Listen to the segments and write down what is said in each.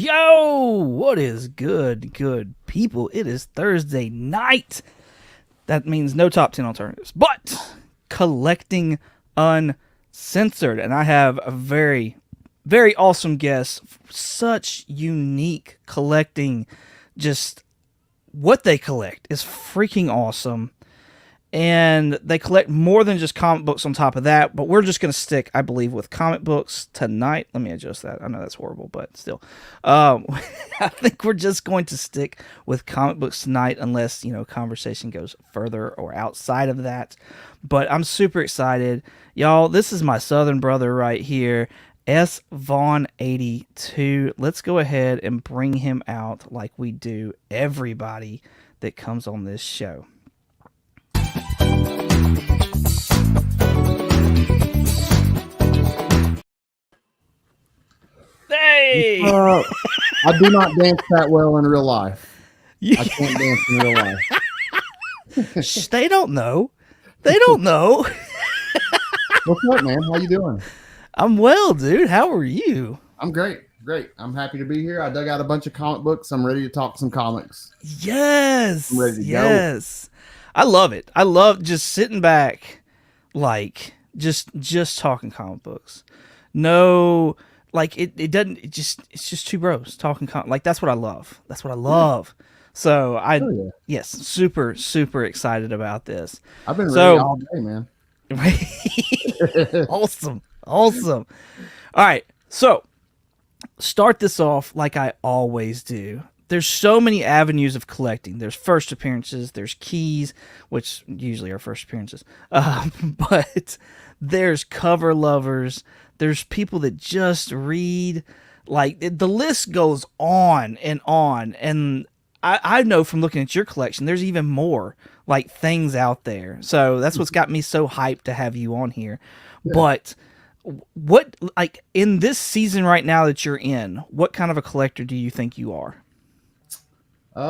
Yo, what is good people? It is Thursday night. That means no top 10 alternatives, but collecting uncensored. And I have a very awesome guest. Such unique collecting. Just what they collect is freaking awesome. And they collect more than just comic books on top of that, but we're just going to stick, I believe, with comic books tonight. Let me adjust that. I know that's horrible, but still. I think we're just going to stick with comic books tonight unless, conversation goes further or outside of that. But I'm super excited. Y'all, this is my southern brother right here, SVaughn82. Let's go ahead and bring him out like we do everybody that comes on this show. Hey! I do not dance that well in real life. I can't dance in real life. Shh, they don't know. They don't know. What's up, man? How you doing? I'm well, dude. How are you? I'm great. I'm happy to be here. I dug out a bunch of comic books. I'm ready to talk some comics. Yes. I'm ready to go. I love it. I love just sitting back, like just talking comic books. No, like it's just two bros talking like that's what I love. That's what I love. Yeah. So yes, super excited about this. I've been ready all day, man. Awesome. All right. So start this off like I always do. There's so many avenues of collecting. There's first appearances, there's keys, which usually are first appearances. But there's cover lovers. There's people that just read. Like, the list goes on. And I know from looking at your collection, there's even more, like, things out there. So that's what's got me so hyped to have you on here. Yeah. But what, like, in this season right now that you're in, what kind of a collector do you think you are? I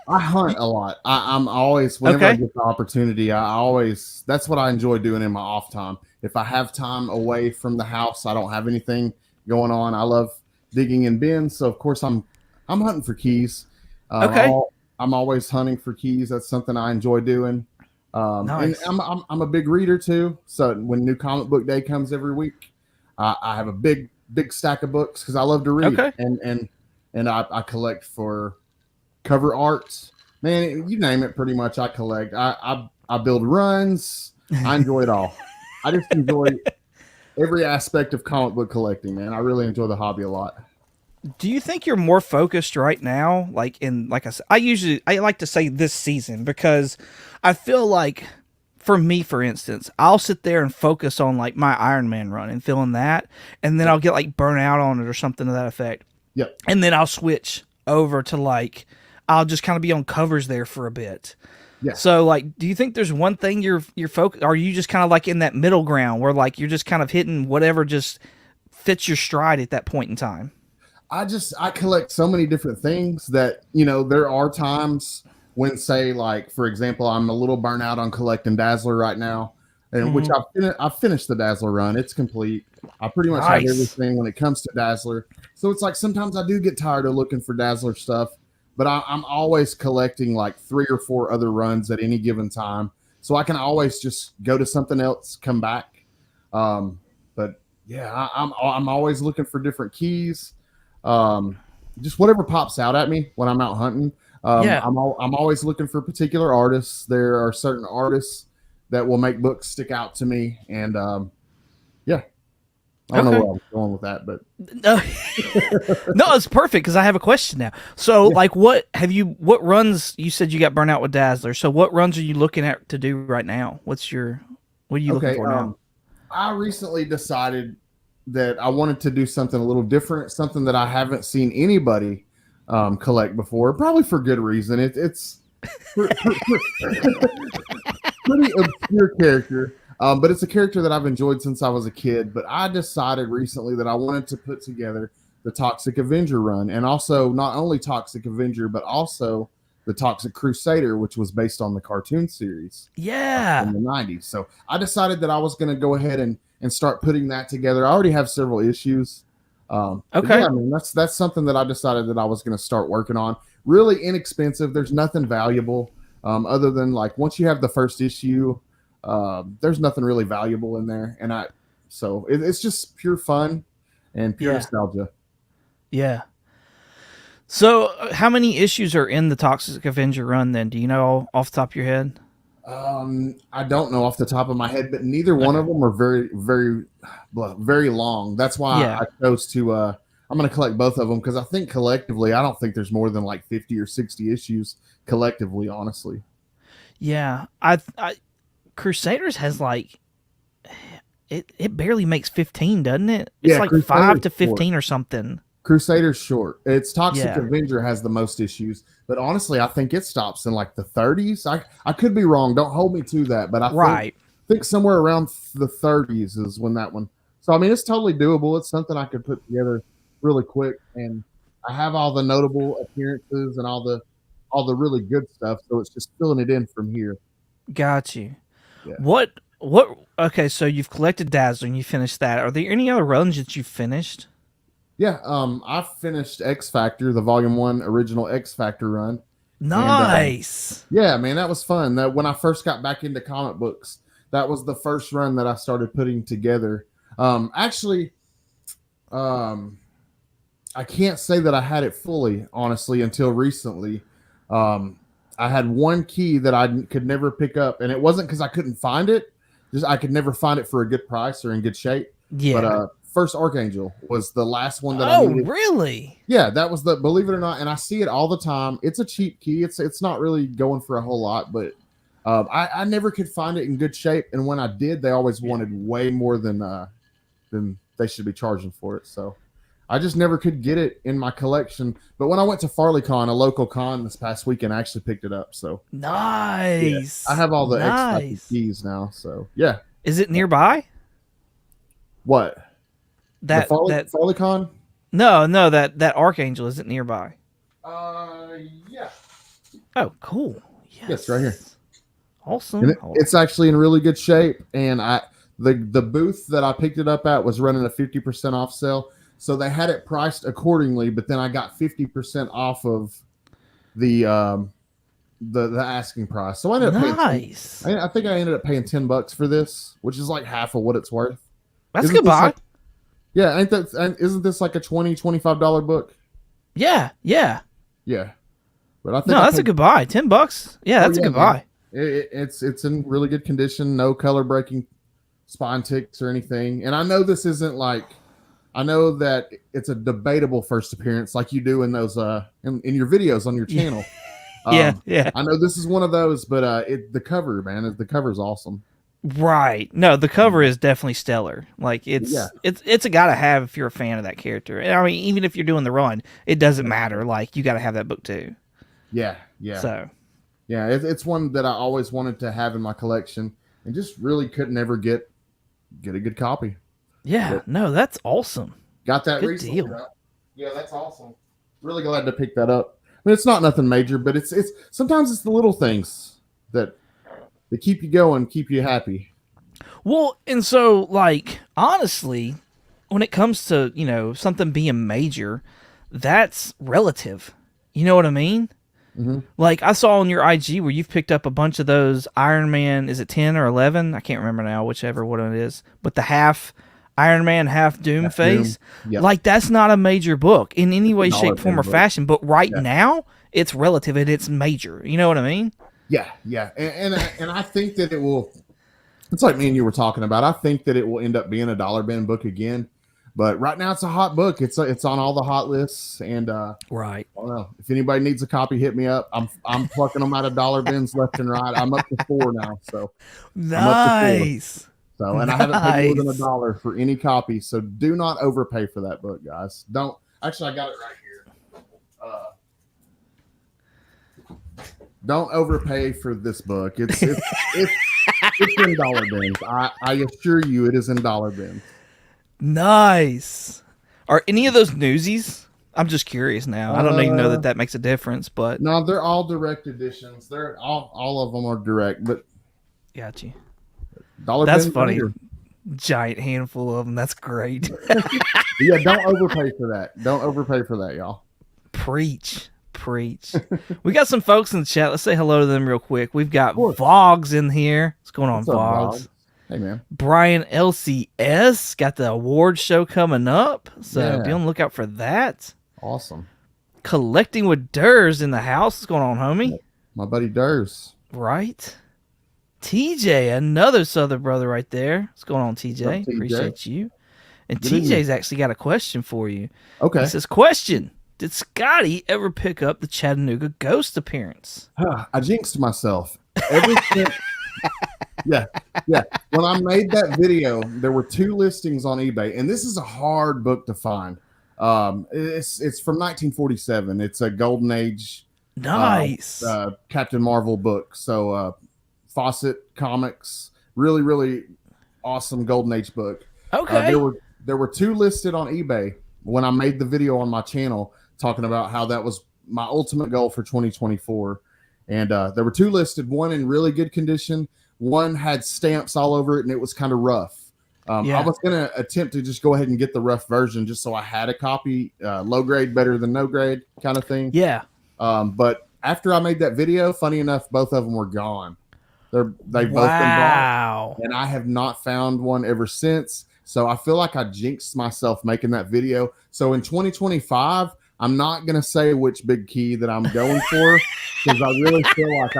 hunt a lot. I'm always, whenever I get the opportunity, that's what I enjoy doing in my off time. If I have time away from the house, I don't have anything going on. I love digging in bins. So of course I'm hunting for keys. I'm always hunting for keys. That's something I enjoy doing. Nice. And I'm a big reader too. So when new comic book day comes every week, I have a big stack of books because I love to read. Okay. And I collect for cover arts. Man, you name it, pretty much I collect. I build runs. I enjoy it all. I just enjoy every aspect of comic book collecting, man. I really enjoy the hobby a lot. Do you think you're more focused right now? Like I said, I like to say this season because I feel like, for me, for instance, I'll sit there and focus on like my Iron Man run and feeling that, and then I'll get like burnt out on it or something to that effect. Yep. And then I'll switch over to like, I'll just kind of be on covers there for a bit. Yeah. So like, do you think there's one thing you're focused? Are you just kind of like in that middle ground where like you're just kind of hitting whatever just fits your stride at that point in time? I collect so many different things that, there are times when, say, like, for example, I'm a little burnt out on collecting Dazzler right now, and which I've finished the Dazzler run. It's complete. I pretty much have everything when it comes to Dazzler. So it's like sometimes I do get tired of looking for Dazzler stuff, but I'm always collecting like 3 or 4 other runs at any given time. So I can always just go to something else, come back. But yeah, I'm always looking for different keys. Just whatever pops out at me when I'm out hunting. I'm always looking for particular artists. There are certain artists that will make books stick out to me, and I don't know where I'm going with that, but no, it's perfect because I have a question now. So, like, what runs? You said you got burnt out with Dazzler. So, what runs are you looking at to do right now? What are you looking for now? I recently decided that I wanted to do something a little different, something that I haven't seen anybody collect before, probably for good reason. It's pretty obscure character, but it's a character that I've enjoyed since I was a kid. But I decided recently that I wanted to put together the Toxic Avenger run, and also not only Toxic Avenger, but also the Toxic Crusader, which was based on the cartoon series in the 90s. So I decided that I was going to go ahead and start putting that together. I already have several issues Okay. Yeah, I mean that's something that I decided that I was going to start working on. Really inexpensive. There's nothing valuable other than like once you have the first issue, there's nothing really valuable in there, and it's just pure fun and pure Yeah. nostalgia. Yeah. So, how many issues are in the Toxic Avenger run then? Do you know off the top of your head? I don't know off the top of my head, but neither one Okay. of them are very long. That's why Yeah. I chose to. I'm going to collect both of them because I think collectively, I don't think there's more than like 50 or 60 issues collectively. Honestly, Yeah. Crusaders has like it barely makes 15, doesn't it? It's yeah, like 5 Crusader's to short. 15 or something. Crusader's short. It's Toxic Yeah. Avenger has the most issues, but honestly, I think it stops in like the 30s. I could be wrong. Don't hold me to that, but I Right. think somewhere around the 30s is when that one. So I mean, it's totally doable. It's something I could put together really quick, and I have all the notable appearances and all the really good stuff. So it's just filling it in from here. Got you. Yeah, What okay, so you've collected Dazzler and you finished that. Are there any other runs that you've finished? yeah. I finished X Factor, the Volume One original X Factor run, and Nice. yeah, man, that was fun. That when I first got back into comic books, that was the first run that I started putting together. Actually, um, I can't say that I had it fully, honestly, until recently. I had one key that I could never pick up, and it wasn't because I couldn't find it; just I could never find it for a good price or in good shape. But Yeah. First Archangel was the last one that I Oh, needed. really? Yeah, that was the believe it or not, and I see it all the time. It's a cheap key. It's not really going for a whole lot, but I never could find it in good shape. And when I did, they always wanted way more than they should be charging for it. So I just never could get it in my collection. But when I went to FarleyCon, a local con this past weekend, I actually picked it up. So yeah, Nice. I have all the X Factor Nice. keys now. So yeah, Is it nearby? what That that FarleyCon? no, that Archangel isn't nearby. Yeah. Oh, cool. Yes, right here. Awesome. And it's actually in really good shape. And the booth that I picked it up at was running a 50% off sale, so they had it priced accordingly. But then I got 50% off of the asking price. So I ended up Nice. I think I ended up paying $10 for this, which is like half of what it's worth. That's Isn't good this buy. like- yeah, isn't this like a $20-$25 book? Yeah. Yeah, but I think No, that's a good buy. $10. Yeah, that's a good buy. It's in really good condition, no color breaking spine ticks or anything. And I know this isn't like, I know that it's a debatable first appearance like you do in those in your videos on your channel. Yeah. I know this is one of those, but the cover, man, the cover is awesome. Right. No, the cover is definitely stellar. Like it's Yeah. it's a gotta have if you're a fan of that character. And I mean, even if you're doing the run, it doesn't matter. Like you gotta have that book too. Yeah. So Yeah, it's one that I always wanted to have in my collection and just really could never get a good copy. yeah, But no, that's awesome. got that Good recently. deal. Right? Yeah, that's awesome. Really glad to pick that up. I mean, it's not nothing major, but it's sometimes it's the little things that keep you going, keep you happy. Well, and so like honestly, when it comes to, something being major, that's relative. You know what I mean? Mm-hmm. Like I saw on your IG where you've picked up a bunch of those Iron Man, is it 10 or 11? I can't remember now, whichever one it is. But the half Iron Man, half Doom Half phase. Doom. Yep. Like that's not a major book in any way, Dollar shape, form, or book. fashion. But right Yeah. now, it's relative and it's major. You know what I mean? Yeah, and I think that it will. It's like me and you were talking about. I think that it will end up being a dollar bin book again, but right now it's a hot book. It's on all the hot lists, and Right. I don't know if anybody needs a copy. Hit me up. I'm plucking them out of dollar bins left and right. I'm up to 4 now, so Nice. and I haven't paid more than Nice. $1 for any copy. So do not overpay for that book, guys. Don't. Actually, I got it right here. Don't overpay for this book. It's in dollar bins. I assure you, it is in dollar bins. Nice. Are any of those newsies? I'm just curious now. I don't even know that makes a difference, but No, they're all direct editions. They're all of them are direct, but got you. dollar That's bins funny. later. Giant handful of them. That's great. Yeah, don't overpay for that. Don't overpay for that, y'all. Preach. Preach. We got some folks in the chat. Let's say hello to them real quick. We've got course. Vogs in here. What's going on, What's up, Vogs? Bob? Hey, man. Brian LCS got the award show coming up, so Yeah. be on the lookout for that. Awesome. Collecting with Durs in the house. What's going on, homie? My buddy Durs. Right. TJ, another Southern brother right there. What's going on, TJ? What's up, TJ? Appreciate you. And Good TJ's evening. actually got a question for you. Okay. He says, question, did Scotty ever pick up the Chattanooga ghost appearance? I jinxed myself. Yeah. When I made that video, there were 2 listings on eBay, and this is a hard book to find. It's from 1947. It's a Golden Age Nice. Captain Marvel book. So Fawcett Comics, really, really awesome Golden Age book. Okay. There were 2 listed on eBay when I made the video on my channel talking about how that was my ultimate goal for 2024. And there were 2 listed, one in really good condition. One had stamps all over it, and it was kind of rough. I was going to attempt to just go ahead and get the rough version just so I had a copy, low grade better than no grade kind of thing. Yeah. But after I made that video, funny enough, both of them were gone. They've both been Wow. gone. And I have not found one ever since. So I feel like I jinxed myself making that video. So in 2025, I'm not going to say which big key that I'm going for because I really feel like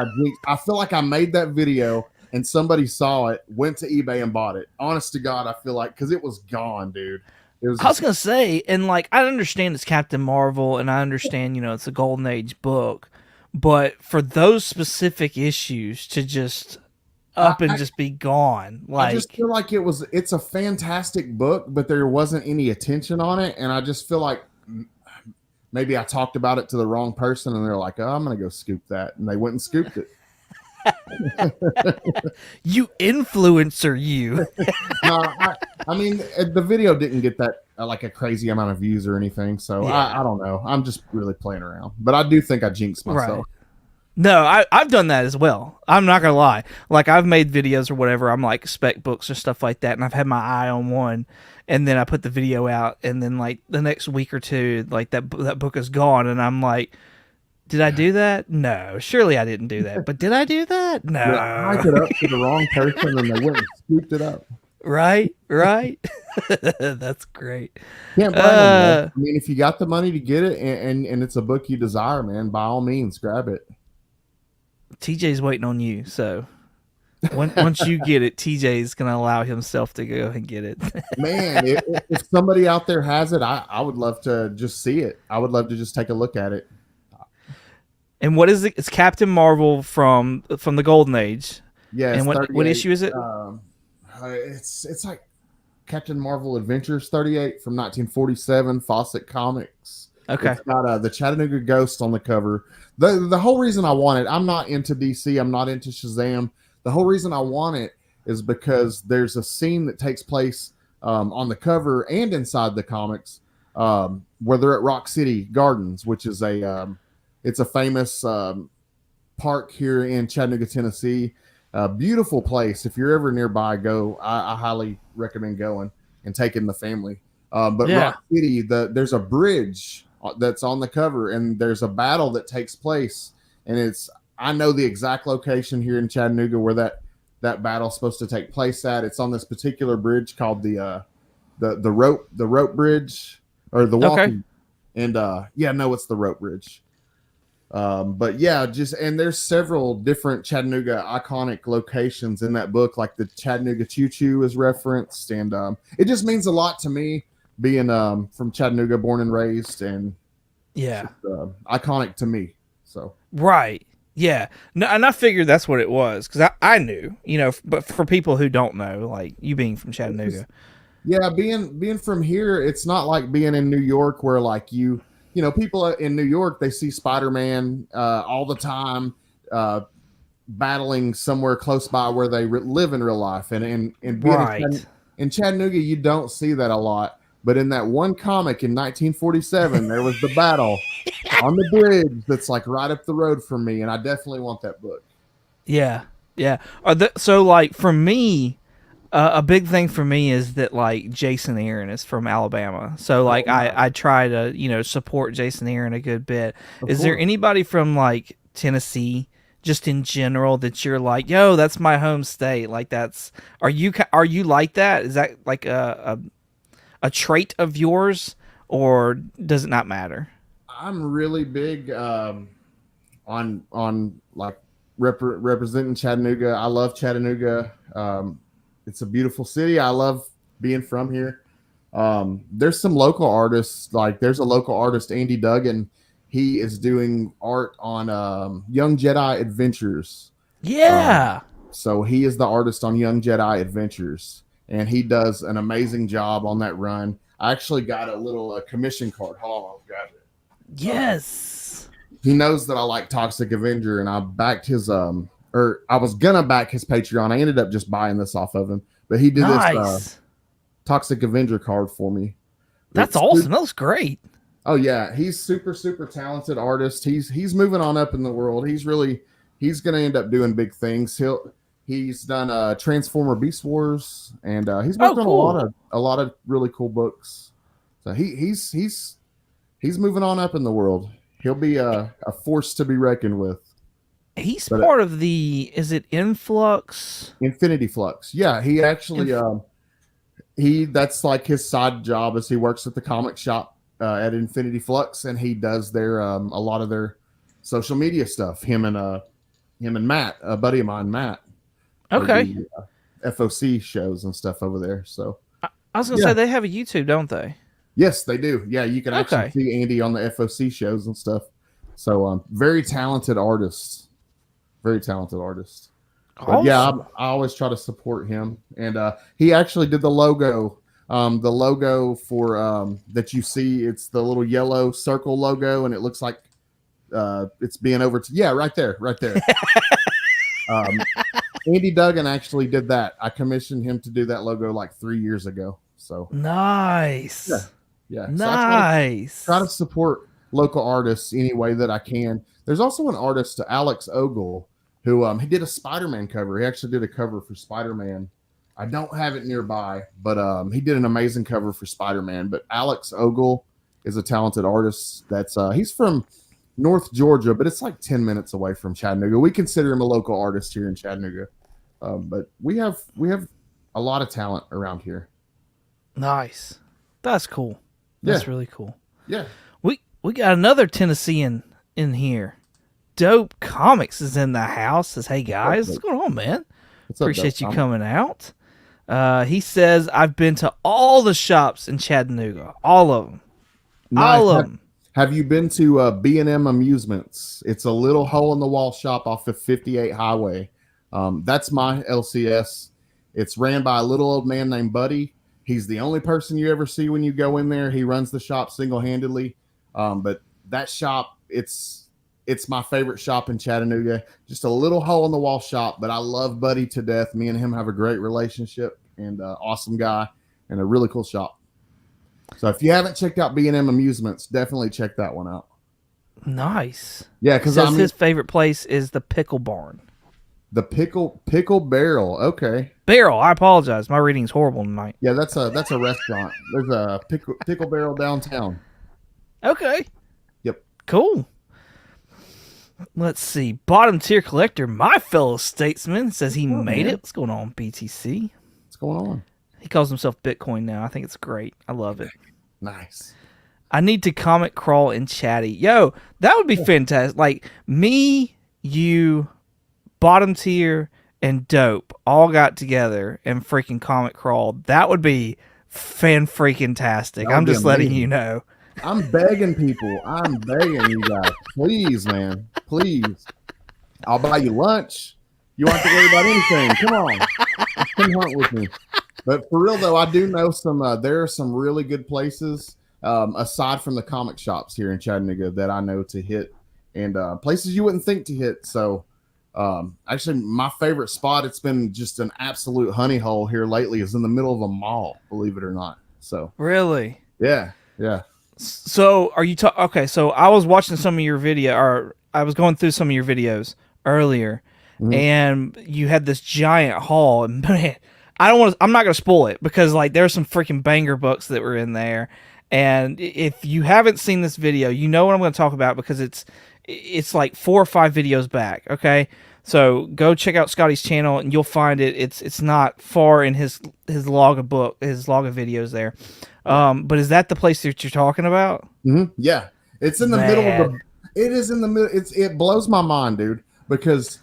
I feel like I made that video and somebody saw it, went to eBay and bought it. Honest to God, I feel like because it was gone, dude. It was. I was going to say, and like, I understand it's Captain Marvel and I understand, it's a Golden Age book, but for those specific issues to just just be gone, like, I just feel like it's a fantastic book, but there wasn't any attention on it. And I just feel like maybe I talked about it to the wrong person and they're like, oh, I'm going to go scoop that. And they went and scooped it. You influencer, you. No, I mean, the video didn't get that like a crazy amount of views or anything. So Yeah. I don't know. I'm just really playing around. But I do think I jinxed myself. Right. No, I've done that as well. I'm not going to lie. Like, I've made videos or whatever. I'm like spec books or stuff like that. And I've had my eye on one. And then I put the video out. And then, like, the next week or two, like, that book is gone. And I'm like, did I do that? No. Surely I didn't do that. But did I do that? No. Did I hype it up to the wrong person and they went and scooped it up. Right. That's great. Can't blame them, man. I mean, if you got the money to get it and it's a book you desire, man, by all means, grab it. TJ's waiting on you, so once you get it, TJ's gonna allow himself to go and get it. Man, if somebody out there has it, I would love to just see it. I would love to just take a look at it. And what is it? It's Captain Marvel from the Golden Age. Yeah. And what issue is it? It's like Captain Marvel Adventures 38 from 1947, Fawcett Comics. Okay. It's got the Chattanooga Ghost on the cover. The whole reason I want it, I'm not into DC, I'm not into Shazam. The whole reason I want it is because there's a scene that takes place on the cover and inside the comics where they're at Rock City Gardens, which is it's a famous park here in Chattanooga, Tennessee. Beautiful place. If you're ever nearby, go. I highly recommend going and taking the family. But Yeah. Rock City, there's a bridge that's on the cover, and there's a battle that takes place, and I know the exact location here in Chattanooga where that battle's supposed to take place at. It's on this particular bridge called the rope bridge or the walking. Okay. And it's the rope bridge. But yeah, and there's several different Chattanooga iconic locations in that book, like the Chattanooga Choo Choo is referenced, and it just means a lot to me being from Chattanooga, born and raised, and yeah, iconic to me. So right, yeah, no, and I figured that's what it was because I knew, but for people who don't know, like you being from Chattanooga, yeah, being from here, it's not like being in New York where like people in New York, they see Spider-Man all the time battling somewhere close by where they live in real life. And being right. in Chattanooga, you don't see that a lot. But in that one comic in 1947, there was the battle on the bridge that's like right up the road from me. And I definitely want that book. Yeah. Yeah. So like for me, A big thing for me is that like Jason Aaron is from Alabama, so like Oh, nice. I try to support Jason Aaron a good bit. Of Is there course. anybody from like Tennessee, just in general, that you're like, yo, that's my home state? Like are you like that? Is that like a trait of yours, or does it not matter? I'm really big on like representing Chattanooga. I love Chattanooga. It's a beautiful city. I love being from here. There's some local artists. Like there's a local artist, Andy Duggan. He is doing art on Young Jedi Adventures. Um, Yeah. so he is the artist on Young Jedi Adventures, and he does an amazing job on that run. I actually got a little commission card. Hold on, I'll grab it. Yes. He knows that I like Toxic Avenger, and I backed his or I was gonna back his Patreon. I ended up just buying this off of him, but he did this Nice. Toxic Avenger card for me. That's It's awesome. That looks great. oh yeah, he's super talented artist. He's moving on up in the world. He's gonna end up doing big things. He's done Transformer Beast Wars, and he's Oh, worked on cool. a lot of really cool books. So he's moving on up in the world. He'll be a force to be reckoned with. He's But part of the. Is it Influx? Infinity Flux, yeah, he actually Inf- he that's like his side job as he works at the comic shop at Infinity Flux, and he does their a lot of their social media stuff. Him and Matt, a buddy of mine, Matt, they okay. do FOC shows and stuff over there. So I was gonna say yeah, they have a YouTube, don't they? yes, they do. Yeah, you can actually Okay. see Andy on the FOC shows and stuff. So very talented artists, very talented artist. But yeah, Awesome. I always try to support him, and he actually did the logo. The logo for that you see, it's the little yellow circle logo, and it looks like it's being over to yeah, right there. Um, Andy Duggan actually did that. I commissioned him to do that logo like 3 years ago. So yeah, Nice. yeah. So I try to Nice. support local artists any way that I can. There's also an artist, Alex Ogle, who he did a Spider-Man cover. He actually did a cover for Spider-Man. I don't have it nearby, but he did an amazing cover for Spider-Man. But Alex Ogle is a talented artist. That's he's from North Georgia, but it's like 10 minutes away from Chattanooga. We consider him a local artist here in Chattanooga. But we have a lot of talent around here. Nice. That's cool. Yeah, That's really cool. yeah. We got another Tennessean in here. Dope Comics is in the house. Says, hey guys, what's going on, man? What's up, Appreciate you Dope? coming out. He says, I've been to all the shops in Chattanooga. All of them. Nice. All of them. Have you been to B&M Amusements? It's a little hole in the wall shop off of 58 Highway. That's my LCS. It's ran by a little old man named Buddy. He's the only person you ever see when you go in there. He runs the shop single-handedly. But that shop, it's my favorite shop in Chattanooga. Just a little hole in the wall shop, but I love Buddy to death. Me and him have a great relationship, and awesome guy, and a really cool shop. So if you haven't checked out B&M Amusements, definitely check that one out. Nice. Yeah, because Says his favorite place is the Pickle Barn. the pickle barrel. Okay, Barrel. I apologize. My reading's horrible tonight. yeah, that's a restaurant. There's a pickle barrel downtown. Okay. Yep. Cool. Let's see. Bottom tier collector, my fellow statesman, says he made man? it. What's going on, BTC? What's going on? He calls himself Bitcoin now. I think it's great. I love it. Nice. I need to comic crawl and chatty. Yo, that would be fantastic. Like me, you, bottom tier, and dope all got together and freaking comic crawled. That would be fan freaking tastic. That would I'm be just letting amazing. you know. I'm begging people. I'm begging you guys. Please, man. Please. I'll buy you lunch. You won't have to worry about anything. Come on. Come hunt with me. But for real, though, I do know there are some really good places, aside from the comic shops here in Chattanooga, that I know to hit, and places you wouldn't think to hit. So actually, my favorite spot, it's been just an absolute honey hole here lately, is in the middle of a mall, believe it or not. So, Really? yeah. Yeah. So are you okay? So I was watching some of your video, or I was going through some of your videos earlier, Mhm. and you had this giant haul. And man, I don't want to. I'm not going to spoil it because like there's some freaking banger books that were in there, and if you haven't seen this video, you know what I'm going to talk about because it's like 4 or 5 videos back. Okay, so go check out Scotty's channel and you'll find it. It's not far in his log of videos there. But is that the place that you're talking about? Mm-hmm. Yeah, it's in the middle of the. It is in the middle. It blows my mind, dude, because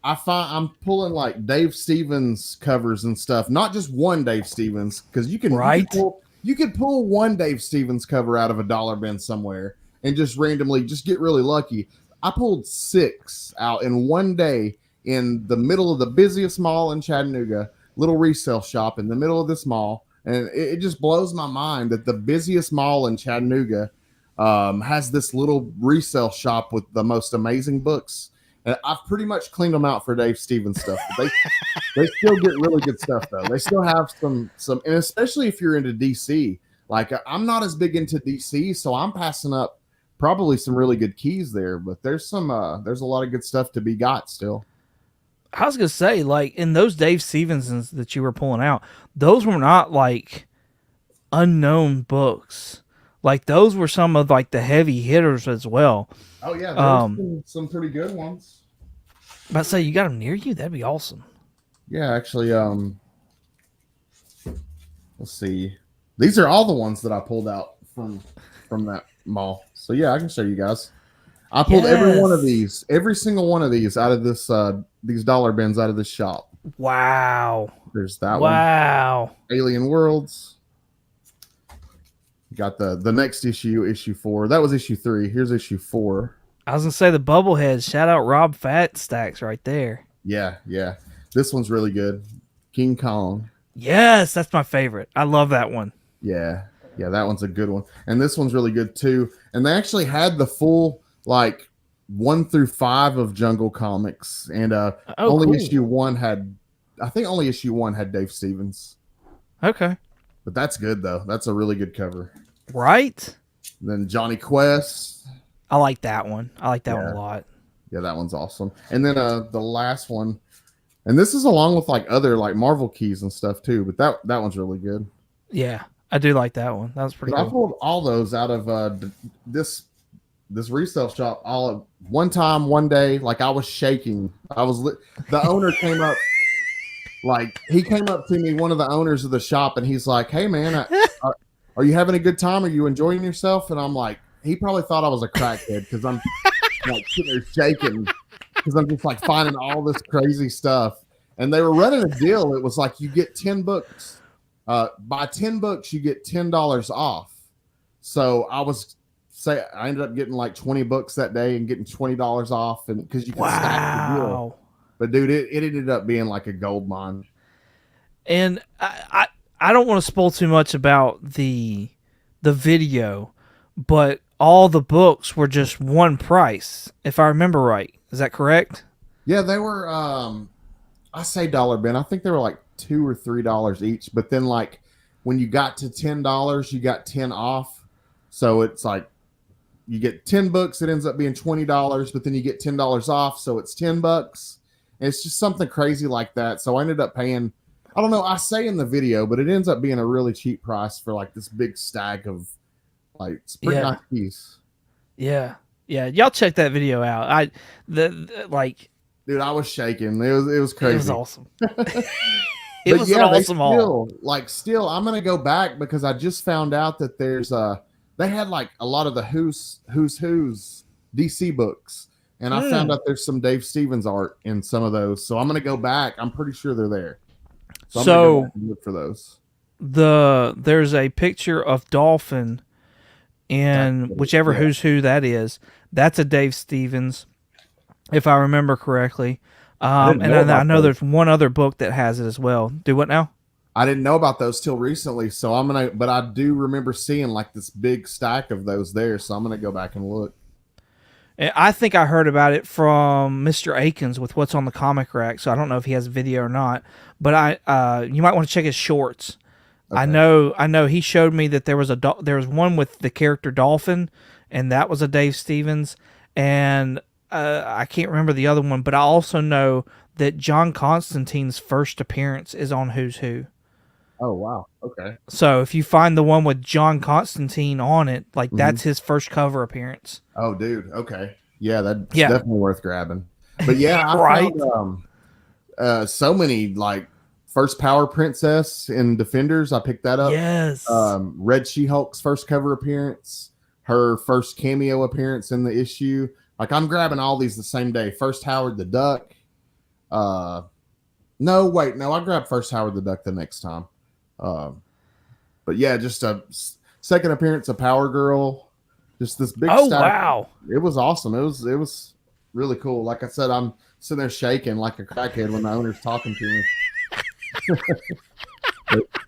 I'm pulling like Dave Stevens covers and stuff, not just one Dave Stevens, because you could pull one Dave Stevens cover out of a dollar bin somewhere and just randomly just get really lucky. I pulled 6 out in one day in the middle of the busiest mall in Chattanooga, little resale shop in the middle of this mall, and it just blows my mind that the busiest mall in Chattanooga has this little resale shop with the most amazing books. I've pretty much cleaned them out for Dave Stevens stuff. But they still get really good stuff though. They still have some, and especially if you're into DC. Like I'm not as big into DC, so I'm passing up probably some really good keys there. But there's a lot of good stuff to be got still. I was gonna say, like in those Dave Stevensons that you were pulling out, those were not like unknown books. Like those were some of like the heavy hitters as well. Oh yeah, there's some pretty good ones. But say you got them near you, that'd be awesome. Yeah, actually, let's see. These are all the ones that I pulled out from that mall. So yeah, I can show you guys. I pulled every single one of these out of this these dollar bins out of this shop. Wow. There's that one. Wow. Alien Worlds. Got the next issue 4. That was issue 3. Here's issue 4. I was gonna say the Bubbleheads. Shout out Rob Fat Stacks right there. Yeah. This one's really good. King Kong. Yes, that's my favorite. I love that one. Yeah, that one's a good one. And this one's really good too. And they actually had the full like 1 through 5 of Jungle Comics. And issue 1 had, I think only issue 1 had Dave Stevens. Okay. But that's good though. That's a really good cover. Right? And then Johnny Quest. I like that one. I like that one a lot. Yeah, that one's awesome. And then the last one, and this is along with like other like Marvel keys and stuff too, but that one's really good. Yeah, I do like that one. That was pretty cool. I pulled all those out of this resale shop all at one time, one day. Like I was shaking. The owner came up. Like he came up to me, one of the owners of the shop, and he's like, "Hey man, are you having a good time? Are you enjoying yourself?" And I'm like, he probably thought I was a crackhead because I'm like sitting there shaking because I'm just like finding all this crazy stuff. And they were running a deal. It was like you get 10 books. Buy 10 books, you get $10 off. So I ended up getting like 20 books that day and getting $20 off, and because you can stack the deal. But dude, it ended up being like a gold mine. And I don't want to spoil too much about the video, but all the books were just one price, if I remember right. Is that correct? Yeah, they were. I say dollar bin. I think they were like $2 or $3 each. But then, like when you got to $10, you got 10 off. So it's like you get 10 books. It ends up being $20, but then you get $10 off, so it's $10. And it's just something crazy like that. So I ended up paying. I don't know. I say in the video, but it ends up being a really cheap price for like this big stack of like it's pretty nice piece. Yeah. Y'all check that video out. Dude, I was shaking. It was crazy. It was awesome. It was an awesome haul. Still, I'm gonna go back because I just found out that there's they had like a lot of the who's DC books, and I found out there's some Dave Stevens art in some of those. So I'm gonna go back. I'm pretty sure they're there. So I'm gonna go back and look for those. There's a picture of Dolphin in whichever who's who that is. That's a Dave Stevens, if I remember correctly. I know there's one other book that has it as well. Do what now? I didn't know about those till recently, so but I do remember seeing like this big stack of those there, so I'm gonna go back and look. I think I heard about it from Mr. Akins with What's on the Comic Rack, so I don't know if he has a video or not. But you might want to check his shorts. Okay. I know he showed me that there was one with the character Dolphin, and that was a Dave Stevens, and I can't remember the other one, but I also know that John Constantine's first appearance is on Who's Who. Oh wow. Okay. So if you find the one with John Constantine on it, like that's his first cover appearance. Oh, dude. Okay. Yeah, that's Yeah. definitely worth grabbing. But yeah, I Right. found so many like first Power Princess in Defenders. I picked that up. Yes. Red She-Hulk's first cover appearance, her first cameo appearance in the issue. Like I'm grabbing all these the same day. First Howard the Duck. No, wait, no, I grabbed first Howard the Duck the next time. But yeah, just a second appearance of Power Girl. Just this big. Oh wow! It was awesome. It was really cool. Like I said, I'm sitting there shaking like a crackhead when the owner's talking to me.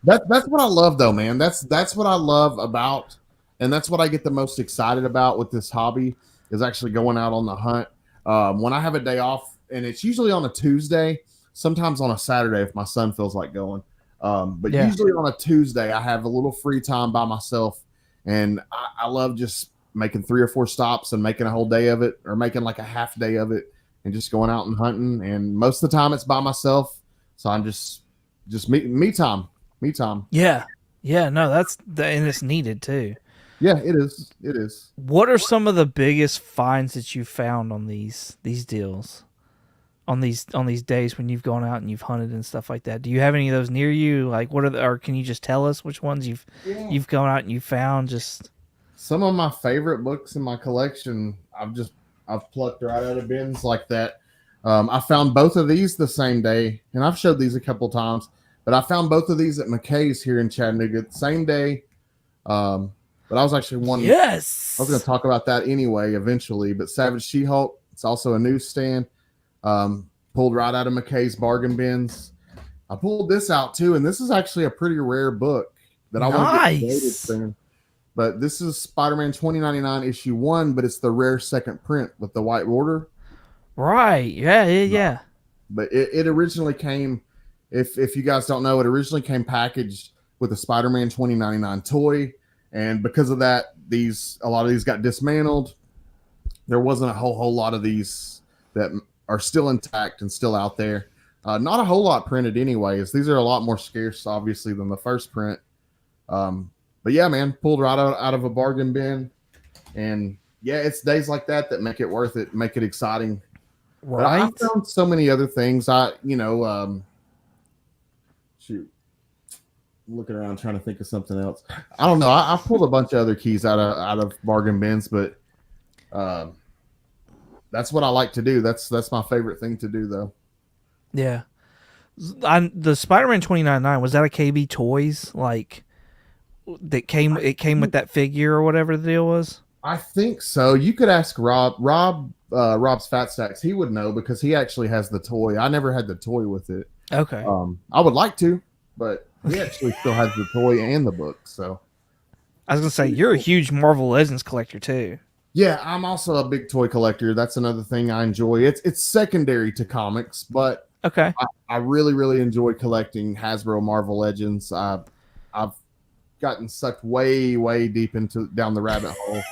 That's what I love, though, man. That's what I love about, and that's what I get the most excited about with this hobby is actually going out on the hunt. When I have a day off, and it's usually on a Tuesday, sometimes on a Saturday if my son feels like going. But usually on a Tuesday, I have a little free time by myself, and I love just making 3 or 4 stops and making a whole day of it, or making like a half day of it, and just going out and hunting. And most of the time, it's by myself, so I'm just me time. Yeah, no, and it's needed too. Yeah, it is. What are some of the biggest finds that you found on these deals? On these days when you've gone out and you've hunted and stuff like that, do you have any of those near you? Like, what are or can you just tell us which ones you've gone out and you found? Just some of my favorite books in my collection, I've plucked right out of bins like that. I found both of these the same day, and I've showed these a couple times, but I found both of these at McKay's here in Chattanooga the same day. But I was actually I was going to talk about that anyway eventually. But Savage She-Hulk, it's also a newsstand. Pulled right out of McKay's bargain bins. I pulled this out too, and this is actually a pretty rare book that I want to get graded soon. But this is Spider-Man 2099 issue 1, but it's the rare second print with the white border. Right. Yeah. But it originally came, if you guys don't know, it originally came packaged with a Spider-Man 2099 toy, and because of that, a lot of these got dismantled. There wasn't a whole lot of these that are still intact and still out there. Not a whole lot printed anyways. These are a lot more scarce, obviously, than the first print. But yeah, man, pulled right out of a bargain bin. And yeah, it's days like that make it worth it, make it exciting. Right. But I found so many other things. Shoot. Looking around trying to think of something else. I don't know. I pulled a bunch of other keys out of bargain bins, but that's what I like to do. That's my favorite thing to do, though. Yeah. The Spider-Man 2099, was that a KB Toys? Like, it came with that figure or whatever the deal was? I think so. You could ask Rob. Rob's Fat Stacks. He would know because he actually has the toy. I never had the toy with it. Okay. I would like to, but he actually still has the toy and the book. So I was going to say, you're a huge Marvel Legends collector, too. Yeah, I'm also a big toy collector. That's another thing I enjoy. It's secondary to comics, but okay, I really, really enjoy collecting Hasbro Marvel Legends. I've gotten sucked way deep down the rabbit hole.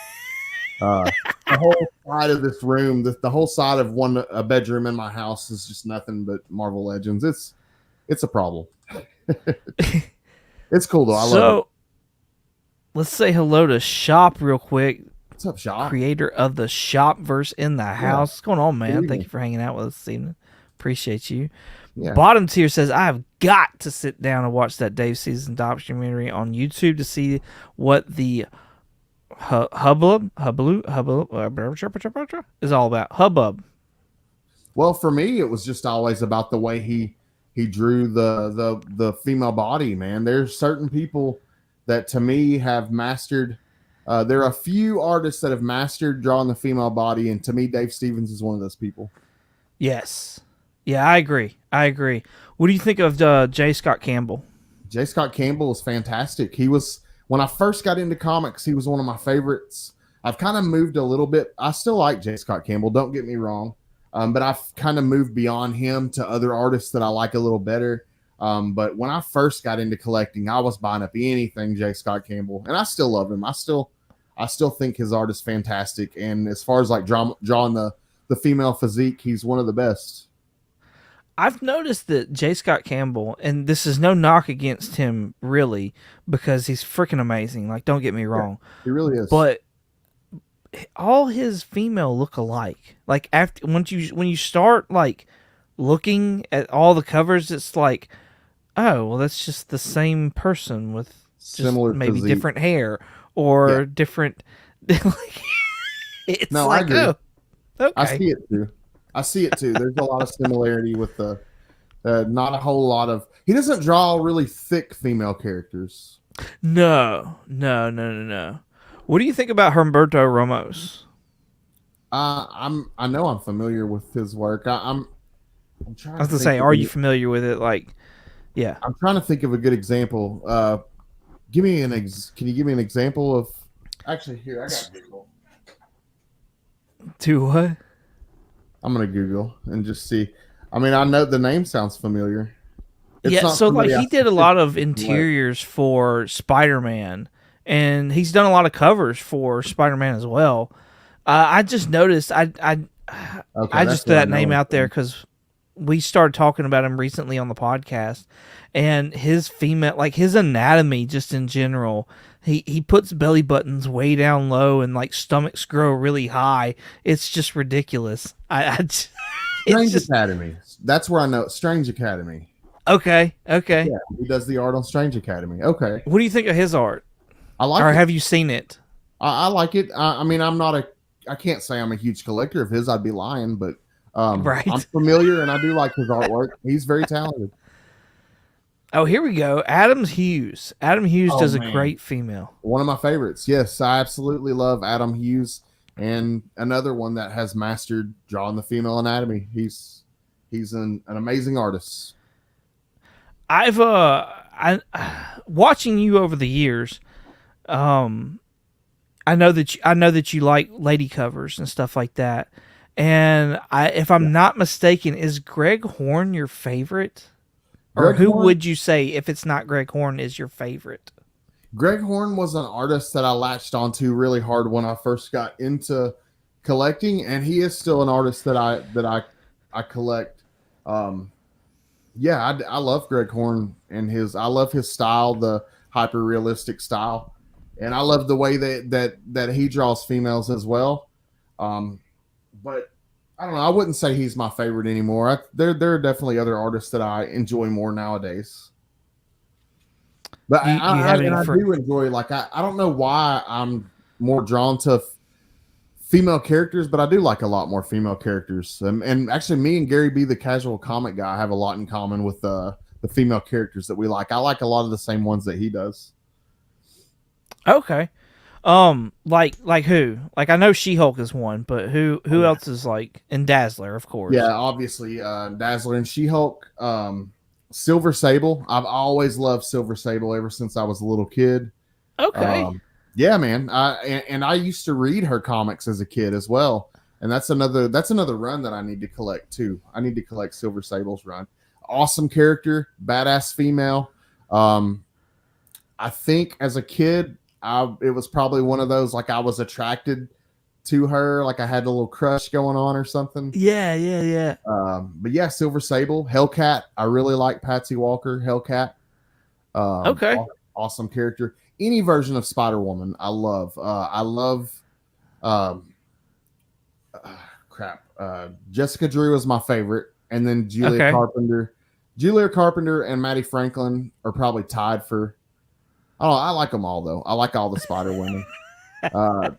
The whole side of this room, the whole side of a bedroom in my house is just nothing but Marvel Legends. It's a problem. It's cool though. I love it. Let's say hello to Shop real quick. What's up, Shop? Creator of the Shopverse in the house. What's going on, man? Thank you for hanging out with us this evening. Appreciate you. Yeah. Bottom tier says, I have got to sit down and watch that Dave Season documentary on YouTube to see what the hubbub is all about. Hubbub. Well, for me, it was just always about the way he drew the female body, man. There's certain people that to me have mastered. There are a few artists that have mastered drawing the female body, and to me, Dave Stevens is one of those people. Yes. Yeah, I agree. What do you think of J. Scott Campbell? J. Scott Campbell is fantastic. He was, when I first got into comics, he was one of my favorites. I've kind of moved a little bit. I still like J. Scott Campbell, don't get me wrong. But I've kind of moved beyond him to other artists that I like a little better. But when I first got into collecting, I was buying up anything J. Scott Campbell, and I still love him. I still think his art is fantastic. And as far as like drawing the female physique, he's one of the best. I've noticed that J. Scott Campbell, and this is no knock against him really, because he's freaking amazing. Like, don't get me Yeah, wrong, he really is. but all his female look alike. Like after when you start like looking at all the covers, it's like, oh well, that's just the same person with just Similar maybe physique. different hair Yeah. or different. Like, it's No, I like, agree. oh, I okay. see it too. I see it too. There's a lot of similarity with the not a whole lot of. He doesn't draw really thick female characters. No, no, no, no, no. What do you think about Humberto Ramos? I know I'm familiar with his work. I'm I trying was to gonna think say, of are you familiar with it? Like, yeah. I'm trying to think of a good example. Can you give me an example of? Actually, here I got Google. To what? I'm gonna Google and just see. I mean, I know the name sounds familiar. It's Yeah, not so like somebody I he did a lot of specifically like. interiors for Spider-Man, and he's done a lot of covers for Spider-Man as well. I just noticed, Okay, I that's just threw where I that know name him out there from. because we started talking about him recently on the podcast, and his female, like his anatomy, just in general, he puts belly buttons way down low and like stomachs grow really high. It's just ridiculous. It's Strange just Academy. That's where I know Strange Academy. okay. Okay, Yeah, he does the art on Strange Academy. Okay, what do you think of his art, I like or it. have you seen it? I like it. I mean, I can't say I'm a huge collector of his. I'd be lying, but I'm Right. familiar and I do like his artwork. He's very talented. Oh, here we go. Adams Hughes. Adam Hughes Oh does a man, great female. one of my favorites. Yes, I absolutely love Adam Hughes, and another one that has mastered drawing the female anatomy. He's an amazing artist. I've I watching you over the years. Um, I know that you like lady covers and stuff like that. And if Yeah. I'm not mistaken, is Greg Horn your favorite? Or Greg who Horn. would you say, if it's not Greg Horn, is your favorite? Greg Horn was an artist that I latched onto really hard when I first got into collecting, and he is still an artist that I collect. Um, yeah, I love Greg Horn and his. I love his style, the hyper realistic style, and I love the way that he draws females as well. Um, but I don't know. I wouldn't say he's my favorite anymore. There are definitely other artists that I enjoy more nowadays. But Do you have any I for? do enjoy, like, I don't know why I'm more drawn to female characters, but I do like a lot more female characters. And actually, me and Gary B, the casual comic guy, have a lot in common with the female characters that we like. I like a lot of the same ones that he does. Okay. Like who? Like I know She Hulk is one, but Oh who yeah, else is like, and Dazzler, of yeah. course. Obviously, Dazzler and She Hulk, Silver Sable. I've always loved Silver Sable ever since I was a little kid. Okay. Um, yeah, man. And I used to read her comics as a kid as well. And that's another run that I need to collect too. I need to collect Silver Sable's run. Awesome character, badass female. Um, I think as a kid, it was probably one of those, like, I was attracted to her, like I had a little crush going on or something. Yeah, yeah, yeah. But yeah, Silver Sable, Hellcat. I really like Patsy Walker, Hellcat. Um, Okay. aw- awesome character. Any version of Spider Woman, I love. I love. Um, crap. Jessica Drew is my favorite, and then Julia Okay. Carpenter. Julia Carpenter and Maddie Franklin are probably tied for. Oh, I like them all though. I like all the Spider Women. Uh,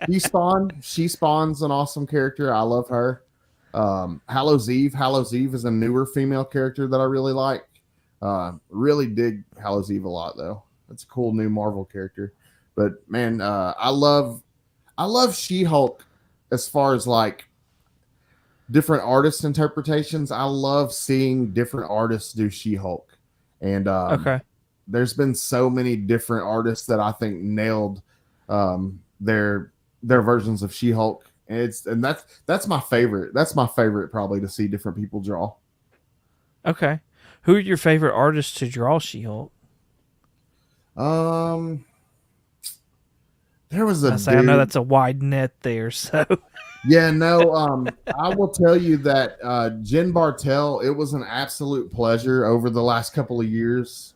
She Spawn's an awesome character. I love her. Hallows Eve. Hallows Eve is a newer female character that I really like. Really dig Hallows Eve a lot though. That's a cool new Marvel character. But man, I love She Hulk as far as like different artist interpretations. I love seeing different artists do She Hulk, and Okay. there's been so many different artists that I think nailed their versions of She Hulk. And that's my favorite. That's my favorite probably to see different people draw. Okay. Who are your favorite artists to draw She Hulk? Um, there was a I say I know dude. that's a wide net there, so Yeah, no, I will tell you that Jen Bartel, it was an absolute pleasure over the last couple of years.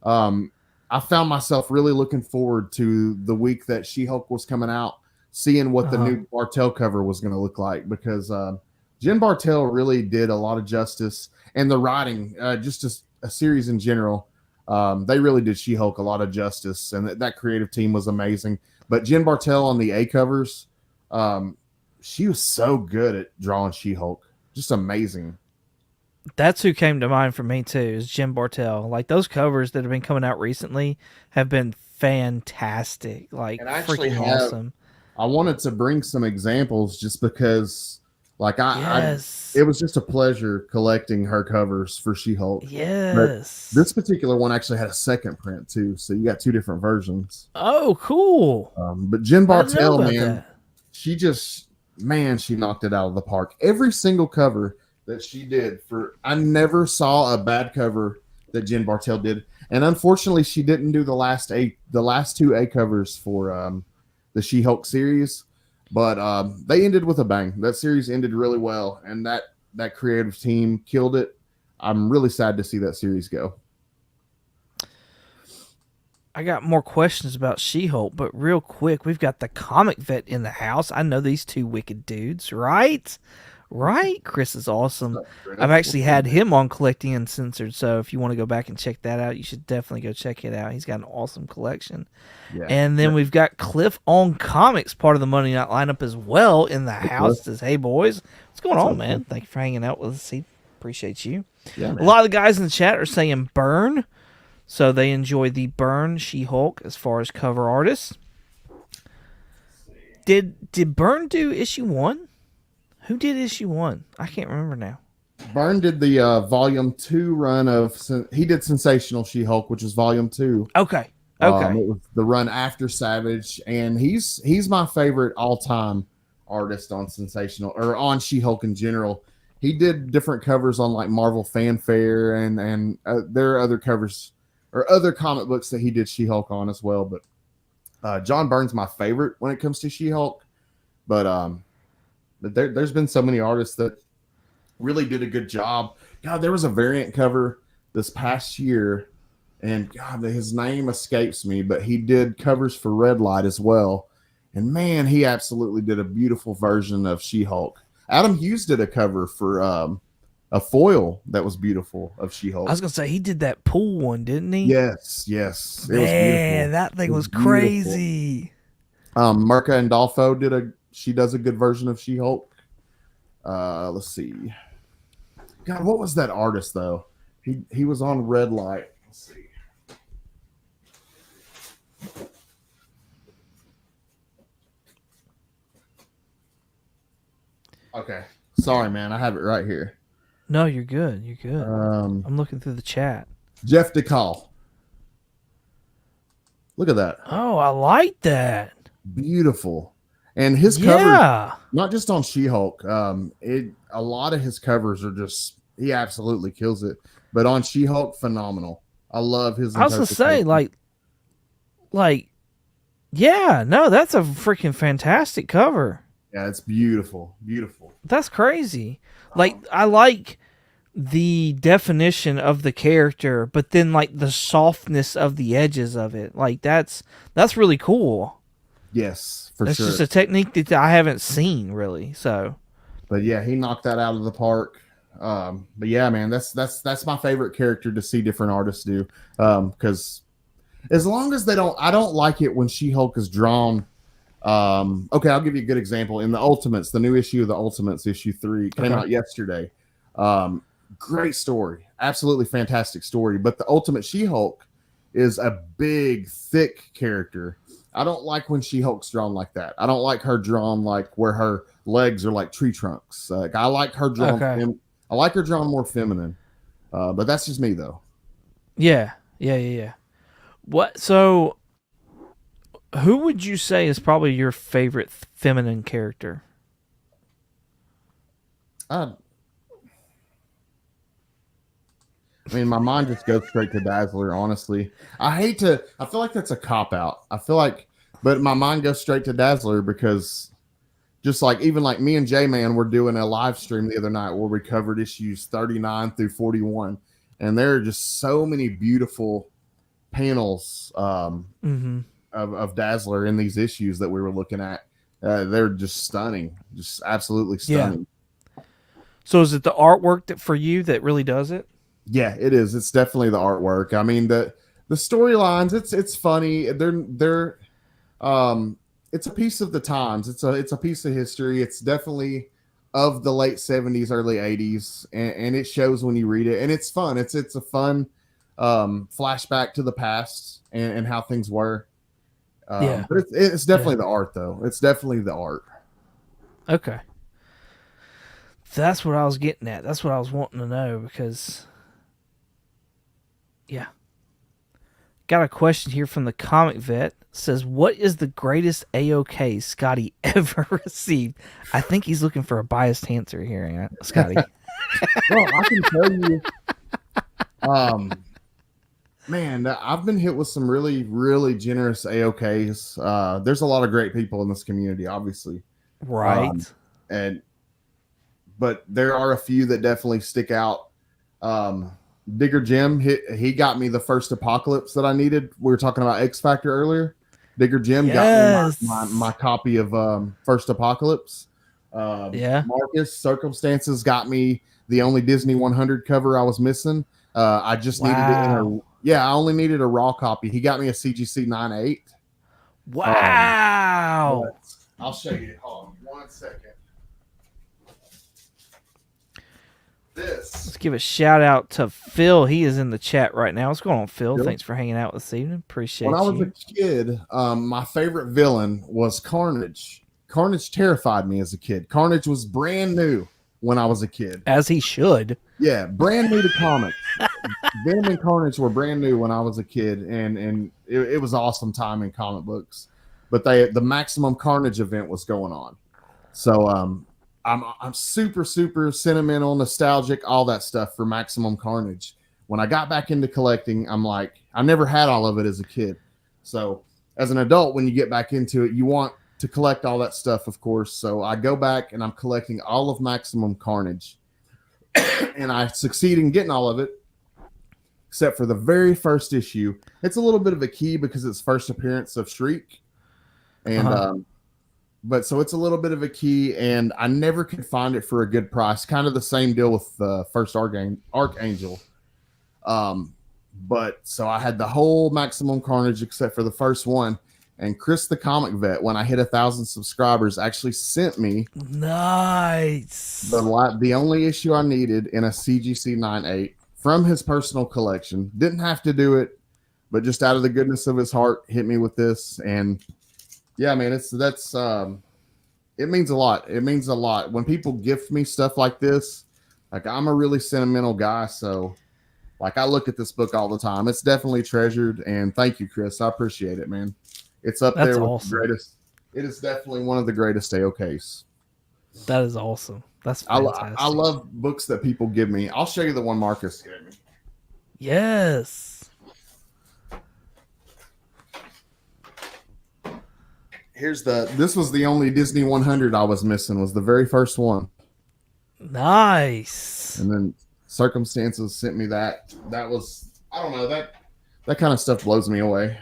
Um, I found myself really looking forward to the week that She-Hulk was coming out, seeing what the Uh-huh. new Bartel cover was going to look like, because Jen Bartel really did a lot of justice, and the writing, just a series in general, they really did She-Hulk a lot of justice, and that creative team was amazing. But Jen Bartel on the A covers, um, she was so good at drawing She-Hulk, just amazing. That's who came to mind for me too, is Jim Bartel. Like those covers that have been coming out recently have been fantastic. Like And I actually freaking have awesome. I wanted to bring some examples just because, like, it Yes. was just a pleasure collecting her covers for She-Hulk. But Yes. this particular one actually had a second print too, so you got two different versions. Oh, cool. But Jen I didn't know Bartel, about man, that. she just, man, she knocked it out of the park. Every single cover that she did I never saw a bad cover that Jen Bartel did. And unfortunately, she didn't do the last two A covers for the She-Hulk series, but they ended with a bang. That series ended really well, and that creative team killed it. I'm really sad to see that series go. I got more questions about She-Hulk, but real quick, we've got the comic vet in the house. I know these two wicked dudes, right? Right? Chris is awesome. I've actually had him on Collecting Uncensored, so if you want to go back and check that out, you should definitely go check it out. He's got an awesome collection. Yeah. And then we've got Cliff on Comics, part of the Monday Night lineup as well in the house. Says, hey boys, what's going on, man? Thank you for hanging out with us. He appreciates you. Yeah, man. A lot of the guys in the chat are saying Burn, so they enjoy the Burn She-Hulk as far as cover artists. Did Burn do issue 1? Who did issue 1? I can't remember now. Byrne did the volume 2 run he did Sensational She-Hulk, which is volume 2. Okay. It was the run after Savage, and he's my favorite all-time artist on Sensational, or on She-Hulk in general. He did different covers on like Marvel Fanfare, and there are other covers or other comic books that he did She-Hulk on as well. But John Byrne's my favorite when it comes to She-Hulk. But there's been so many artists that really did a good job. God, there was a variant cover this past year, and God, his name escapes me, but he did covers for Red Light as well. And man, he absolutely did a beautiful version of She-Hulk. Adam Hughes did a cover for a foil that was beautiful of She-Hulk. I was gonna say he did that pool one, didn't he? Yes. Man, that thing was crazy. Marca Andolfo she does a good version of She-Hulk. Let's see. God, what was that artist though? He was on Red Light. Let's see. Okay. Sorry, man. I have it right here. No, you're good. You're good. I'm looking through the chat. Jeff DeCall. Look at that. Oh, I like that. Beautiful. And his cover, not just on She-Hulk, a lot of his covers are just, he absolutely kills it. But on She-Hulk, phenomenal. I love his. I was gonna say, yeah, no, that's a freaking fantastic cover. Yeah, it's beautiful, beautiful. That's crazy. Like, I like the definition of the character, but then like the softness of the edges of it. Like that's really cool. Yes, for that's sure. That's just a technique that I haven't seen really. So, but yeah, he knocked that out of the park. But yeah, man, that's my favorite character to see different artists do. Because as long as I don't like it when She-Hulk is drawn. Okay, I'll give you a good example. In the Ultimates, the new issue of the Ultimates, issue 3, came out yesterday. Great story, absolutely fantastic story. But the Ultimate She-Hulk is a big, thick character. I don't like when She-Hulk's drawn like that. I don't like her drawn like where her legs are like tree trunks. I like her drawn. I like her drawn more feminine. But that's just me, though. Yeah. What? So, who would you say is probably your favorite feminine character? I mean, my mind just goes straight to Dazzler, honestly. I feel like that's a cop-out. But my mind goes straight to Dazzler because just like even like me and J-Man were doing a live stream the other night where we covered issues 39 through 41, and there are just so many beautiful panels of Dazzler in these issues that we were looking at. They're just stunning, just absolutely stunning. Yeah. So is it the artwork that for you that really does it? Yeah, it is. It's definitely the artwork. I mean, the storylines, it's funny. They're it's a piece of the times. It's a piece of history. It's definitely of the late 70s, early 80s, and it shows when you read it. And it's fun. It's a fun flashback to the past and how things were. But it's definitely the art, though. It's definitely the art. Okay. That's what I was getting at. That's what I was wanting to know because, yeah. Got a question here from the Comic Vet. Says, what is the greatest AOK Scotty ever received? I think he's looking for a biased answer here, Scotty. Well, I can tell you, man, I've been hit with some really, really generous AOKs. There's a lot of great people in this community, obviously. Right. But there are a few that definitely stick out. Digger Jim, he got me the first Apocalypse that I needed. We were talking about X Factor earlier. Digger Jim got me my copy of First Apocalypse. Marcus Circumstances got me the only Disney 100 cover I was missing. I just needed it I only needed a raw copy. He got me a CGC 9.8. Wow. I'll show you. Hold on 1 second. Let's give a shout out to Phil. He is in the chat right now. What's going on, Phil? Thanks for hanging out this evening. Appreciate it. When I was a kid, my favorite villain was Carnage. Carnage terrified me as a kid. Carnage was brand new when I was a kid. As he should. Yeah, brand new to comics. Venom and Carnage were brand new when I was a kid, and it was awesome time in comic books. But the Maximum Carnage event was going on. So I'm super, super sentimental, nostalgic, all that stuff for Maximum Carnage. When I got back into collecting, I'm like, I never had all of it as a kid. So as an adult, when you get back into it, you want to collect all that stuff, of course. So I go back and I'm collecting all of Maximum Carnage. And I succeed in getting all of it, except for the very first issue. It's a little bit of a key because it's first appearance of Shriek. And but so it's a little bit of a key, and I never could find it for a good price. Kind of the same deal with the first Archangel. But so I had the whole Maximum Carnage except for the first one. And Chris the Comic Vet, when I hit 1,000 subscribers, actually sent me the only issue I needed in a CGC 9.8 from his personal collection. Didn't have to do it, but just out of the goodness of his heart, hit me with this. And yeah, man, it means a lot. It means a lot when people gift me stuff like this. Like, I'm a really sentimental guy, so like I look at this book all the time. It's definitely treasured, and thank you, Chris. I appreciate it, man. It's up there with the greatest. It is definitely one of the greatest AOKs. That is awesome. That's fantastic. I love books that people give me. I'll show you the one Marcus gave me. Yes. This was the only Disney 100 I was missing, was the very first one. Nice. And then Circumstances sent me that. That was, I don't know, that kind of stuff blows me away.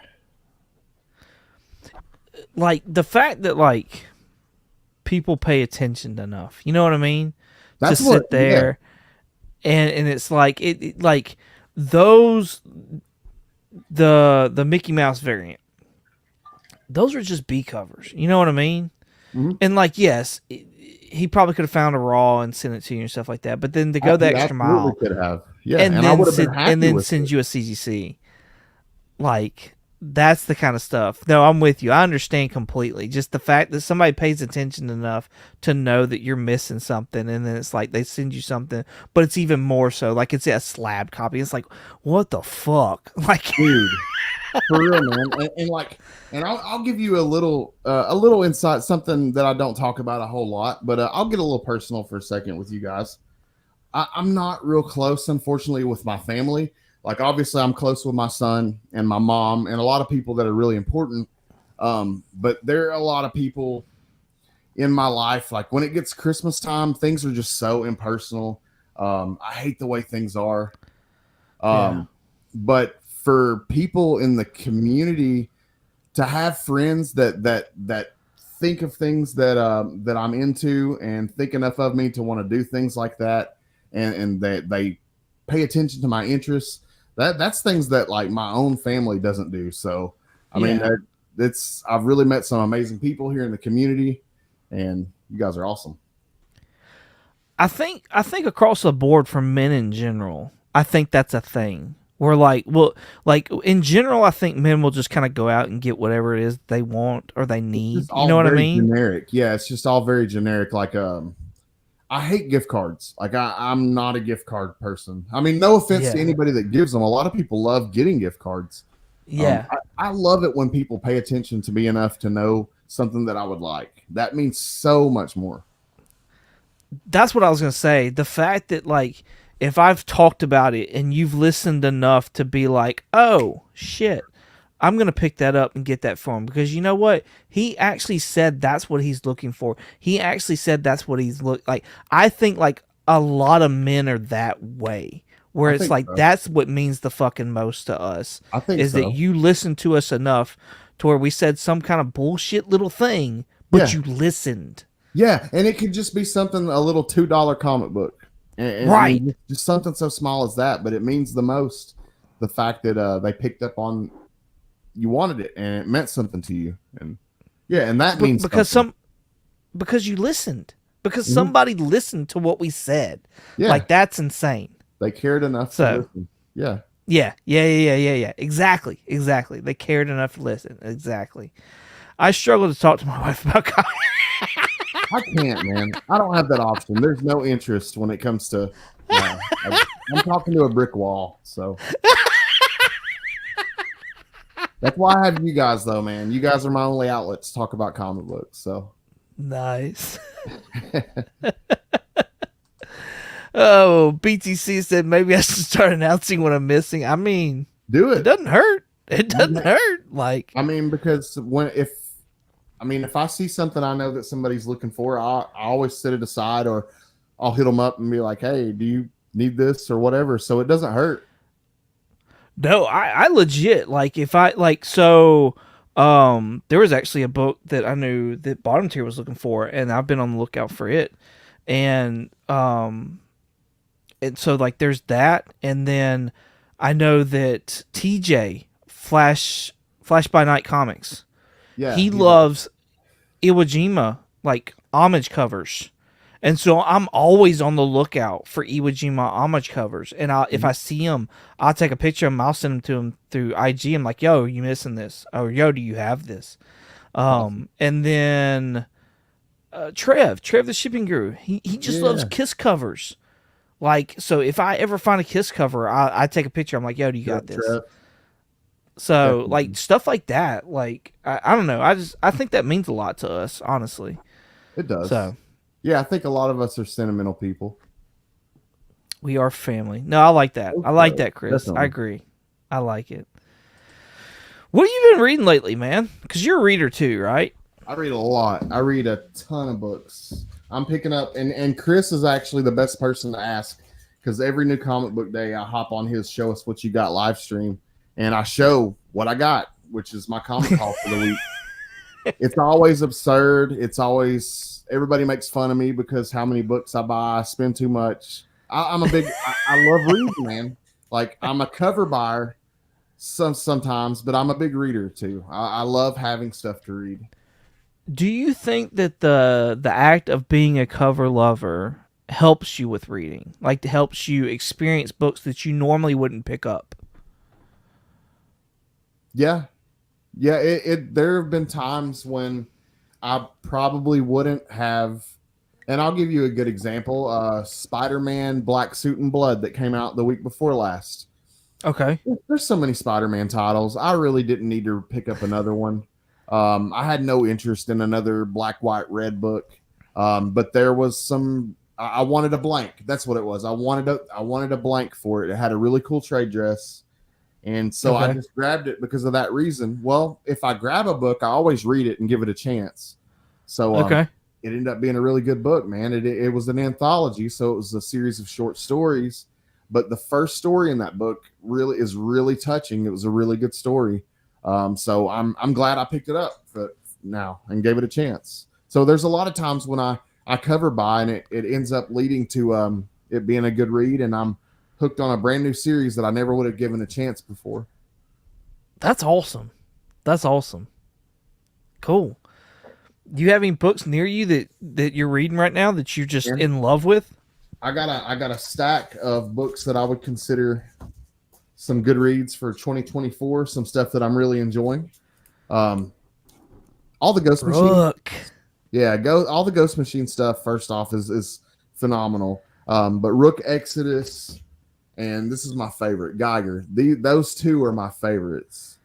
Like the fact that like people pay attention enough, you know what I mean? That's to sit there, and it's like it like those the Mickey Mouse variant. Those are just B covers, you know what I mean? Mm-hmm. And like, yes, he probably could have found a raw and sent it to you and stuff like that. But then to go the extra mile, could have, yeah, and then send you a CGC, like. That's the kind of stuff. No, I'm with you. I understand completely. Just the fact that somebody pays attention enough to know that you're missing something, and then it's like they send you something, but it's even more so. Like it's a slab copy. It's like, what the fuck? Like, dude, for real, man. And I'll give you a little insight, something that I don't talk about a whole lot, but I'll get a little personal for a second with you guys. I'm not real close, unfortunately, with my family. Like, obviously, I'm close with my son and my mom and a lot of people that are really important. But there are a lot of people in my life, like when it gets Christmas time, things are just so impersonal. I hate the way things are. Yeah. But for people in the community to have friends that think of things that I'm into and think enough of me to want to do things like that, and they pay attention to my interests, that's things that like my own family doesn't do. So I mean, Yeah. I've really met some amazing people here in the community, and you guys are awesome. I think across the board for men in general, I think that's a thing. We're like in general, I think men will just kind of go out and get whatever it is they want or they It's just need. You know all what I very mean? generic. Yeah, it's just all very generic. Like I hate gift cards. Like I'm not a gift card person. I mean, no offense to Yeah. anybody that gives them. A lot of people love getting gift cards. Yeah. I love it when people pay attention to me enough to know something that I would like. That means so much more. That's what I was gonna say. The fact that like if I've talked about it and you've listened enough to be like, oh shit, I'm gonna pick that up and get that for him because you know what? He actually said that's what he's looking for. He actually said that's what he's like. I think like a lot of men are that way. Where I it's think like so. that's what means the fucking most to us I think is that so. you listen to us enough to where we said some kind of bullshit little thing, but Yeah. you listened. Yeah. And it could just be something, a little $2 comic book. And I Right. mean, just something so small as that, but it means the most. The fact that they picked up on you wanted it and it meant something to you. And yeah, and that means Because something. because you listened. Because Mhm. somebody listened to what we said. Yeah. Like that's insane. They cared enough to So listen. Yeah. yeah. Exactly. They cared enough to listen. Exactly. I struggle to talk to my wife about comics. I can't, man. I don't have that option. There's no interest when it comes to. I'm talking to a brick wall, so that's why I have you guys, though, man. You guys are my only outlet to talk about comic books. So Nice. Oh, BTC said maybe I should start announcing what I'm missing. I mean, do it it. doesn't hurt. It doesn't hurt. Like, I mean, because if I see something I know that somebody's looking for, I always set it aside, or I'll hit them up and be like, "Hey, do you need this or whatever?" So it doesn't hurt. no, I legit like if I like so there was actually a book that I knew that Bottom Tier was looking for and I've been on the lookout for it. And so like there's that and then I know that TJ Flash by Night Comics. Yeah, He loves Iwo Jima like homage covers. And so I'm always on the lookout for Iwo Jima homage covers. And if I see them, I'll take a picture of them. I'll send them to him through IG. I'm like, yo, you missing this? Or yo, do you have this? awesome. And then Trev the shipping guru, he just loves Yeah, Kiss covers. Like, so if I ever find a Kiss cover, I take a picture. I'm like, yo, do you got this? Trev, So definitely. like stuff like that. Like I don't know. I think that means a lot to us, honestly. It does. So Yeah, I think a lot of us are sentimental people. we are family. No, I like that. I like that, Chris. I Definitely. agree. I like it. What have you been reading lately, man? Because you're a reader too, right? I read a lot. I read a ton of books. I'm picking up, and Chris is actually the best person to ask because every new comic book day, I hop on his Show Us What You Got live stream, and I show what I got, which is my comic haul for the week. It's always absurd. It's always everybody makes fun of me because how many books I buy. I spend too much. I'm a big. I love reading, man. Like I'm a cover buyer sometimes, but I'm a big reader too. I love having stuff to read. Do you think that the act of being a cover lover helps you with reading? Like helps you experience books that you normally wouldn't pick up? Yeah, yeah. There have been times when I probably wouldn't have. And I'll give you a good example. Spider-Man Black Suit and Blood that came out the week before last. Okay. There's so many Spider-Man titles. I really didn't need to pick up another one. I had no interest in another black, white, red book. But there was some. I wanted a blank. That's what it was. I wanted a blank for it. It had a really cool trade dress, and so I Okay. just grabbed it because of that reason. Well, if I grab a book, I always read it and give it a chance. So Okay. it ended up being a really good book, man. It was an anthology, so it was a series of short stories. But the first story in that book is really touching. It was a really good story. So I'm glad I picked it up now and gave it a chance. So there's a lot of times when I cover by and it ends up leading to it being a good read, and I'm hooked on a brand new series that I never would have given a chance before. That's awesome. That's awesome. Cool. Do you have any books near you that you're reading right now that you're just in love with? I got a stack of books that I would consider some good reads for 2024. Some stuff that I'm really enjoying. All the Ghost Machine. Yeah, all the Ghost Machine stuff. First off, is phenomenal. But Rook Exodus, and this is my favorite, Geiger. Those two are my favorites.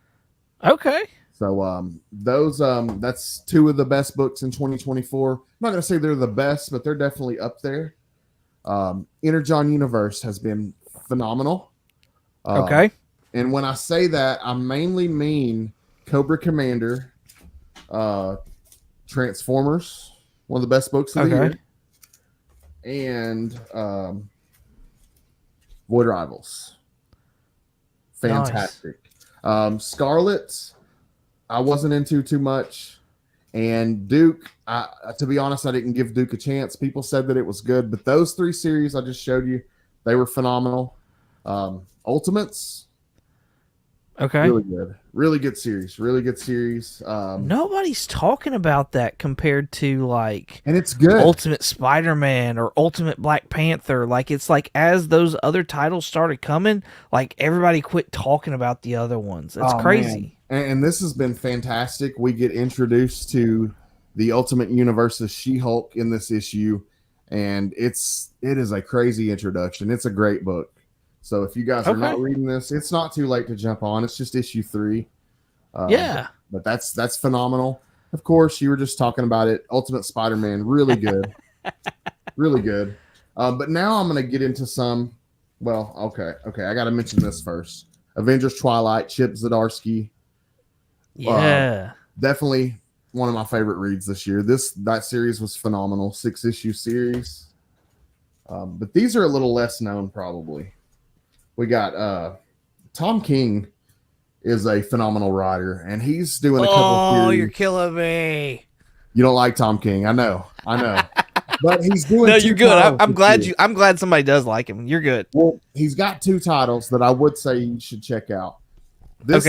Okay. So that's two of the best books in 2024. I'm not gonna say they're the best, but they're definitely up there. Energon Universe has been phenomenal. Okay. And when I say that, I mainly mean Cobra Commander, Transformers, one of the best books of the year, and Void Rivals. Fantastic. Nice. Scarlet, I wasn't into too much. And Duke, to be honest, I didn't give Duke a chance. People said that it was good, but those three series I just showed you, they were phenomenal. Ultimates, okay, really good series. Nobody's talking about that compared to like, and it's good. Ultimate Spider-Man or Ultimate Black Panther. Like, it's like as those other titles started coming, like everybody quit talking about the other ones. It's crazy. And this has been fantastic. We get introduced to the Ultimate Universe of She-Hulk in this issue, and it is a crazy introduction. It's a great book. So if you guys are not reading this, it's not too late to jump on. It's just issue 3. But that's phenomenal. Of course, you were just talking about it. Ultimate Spider-Man, really good. Really good. But now I'm going to get into some, okay. I got to mention this first. Avengers Twilight, Chip Zdarsky. Yeah. Definitely one of my favorite reads this year. That series was phenomenal. 6-issue series. But these are a little less known probably. We got Tom King is a phenomenal writer, and he's doing a couple series. Oh, you're killing me. You don't like Tom King. I know. But he's doing No, you're good. I'm glad somebody does like him. You're good. Well, he's got 2 titles that I would say you should check out. This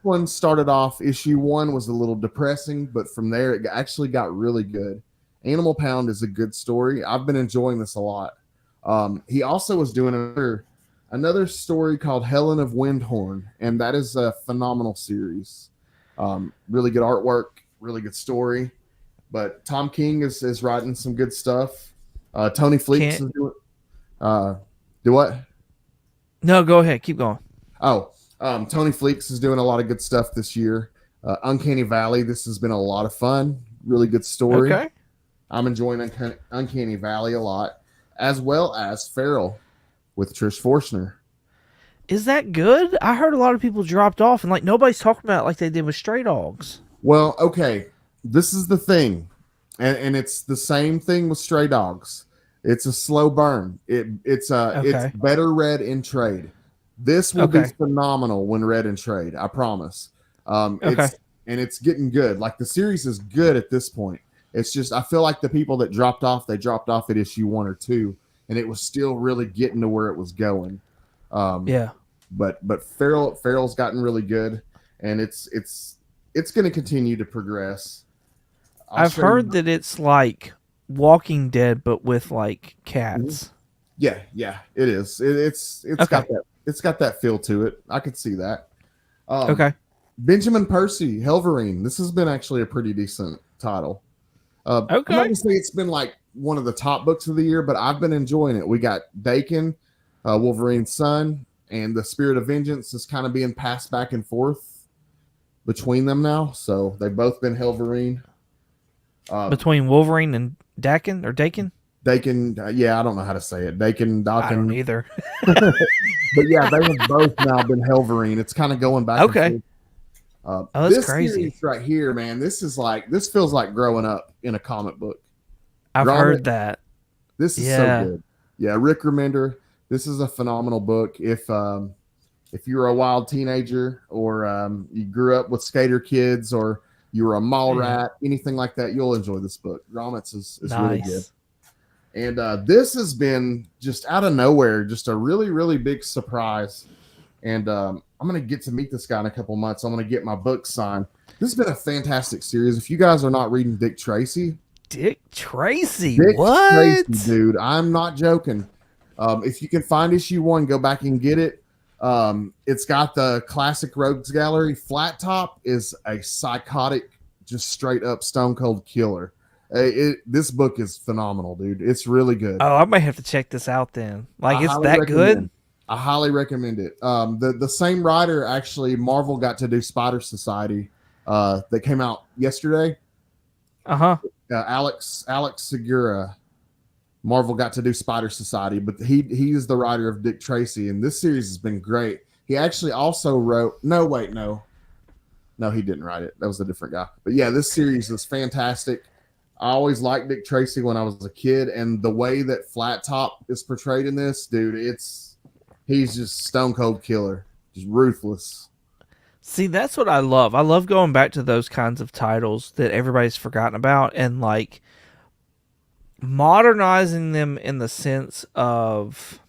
one started off, issue 1 was a little depressing, but from there it actually got really good. Animal Pound is a good story. I've been enjoying this a lot. He also was doing another story called Helen of Windhorn, and that is a phenomenal series. Really good artwork, really good story. But Tom King is writing some good stuff. Tony Fleeks is doing. Do what? No, go ahead. Keep going. Tony Fleeks is doing a lot of good stuff this year. Uncanny Valley. This has been a lot of fun. Really good story. Okay. I'm enjoying Uncanny Valley a lot, as well as Feral with Trish Forstner. Is that good? I heard a lot of people dropped off, and like nobody's talking about it like they did with Stray Dogs. Well, okay. This is the thing, and it's the same thing with Stray Dogs. It's a slow burn. It's better read in trade. This will be phenomenal when read in trade. I promise. It's getting good. Like the series is good at this point. It's just I feel like the people that dropped off, they dropped off at issue 1 or 2, and it was still really getting to where it was going. But Feral's gotten really good, and it's going to continue to progress. I've heard that it's like Walking Dead, but with like cats. Yeah, it is. It's got that. It's got that feel to it. I could see that. Benjamin Percy, Helverine. This has been actually a pretty decent title. I'm not gonna say it's been like one of the top books of the year, but I've been enjoying it. We got Dakin, Wolverine's son, and the Spirit of Vengeance is kind of being passed back and forth between them now. So they've both been Helverine. Between Wolverine and Dakin? Dakin, I don't know how to say it. Dakin. I don't either. But yeah, they have both now been Helverine. It's kind of going back. Okay. That's crazy. Series right here, man. This feels like growing up in a comic book. I've Gromit, heard that. this is so Yeah. good. Yeah, Rick Remender, this is a phenomenal book. If you're a wild teenager, or you grew up with skater kids, or you were a mall Yeah. rat, anything like that, you'll enjoy this book. Gromit's is really good. Nice. And this has been just out of nowhere, just a really, really big surprise. And I'm going to get to meet this guy in a couple months. I'm going to get my book signed. This has been a fantastic series. If you guys are not reading Dick Tracy, Dick Tracy. Dick Tracy, What? dude, I'm not joking. If you can find issue 1, go back and get it. It's got the classic Rogues Gallery. Flat Top is a psychotic, just straight up stone cold killer. This book is phenomenal, dude. It's really good. Oh, I might have to check this out then. Like, it's that good? I highly recommend it. The same writer, actually, Marvel got to do Spider Society that came out yesterday. Uh-huh. Alex Segura. Marvel got to do Spider Society, but he is the writer of Dick Tracy, and this series has been great. He actually also wrote. No, he didn't write it. That was a different guy. But yeah, this series is fantastic. I always liked Dick Tracy when I was a kid, and the way that Flat Top is portrayed in this, dude, he's just stone cold killer, just ruthless. See, that's what I love. I love going back to those kinds of titles that everybody's forgotten about and like modernizing them in the sense of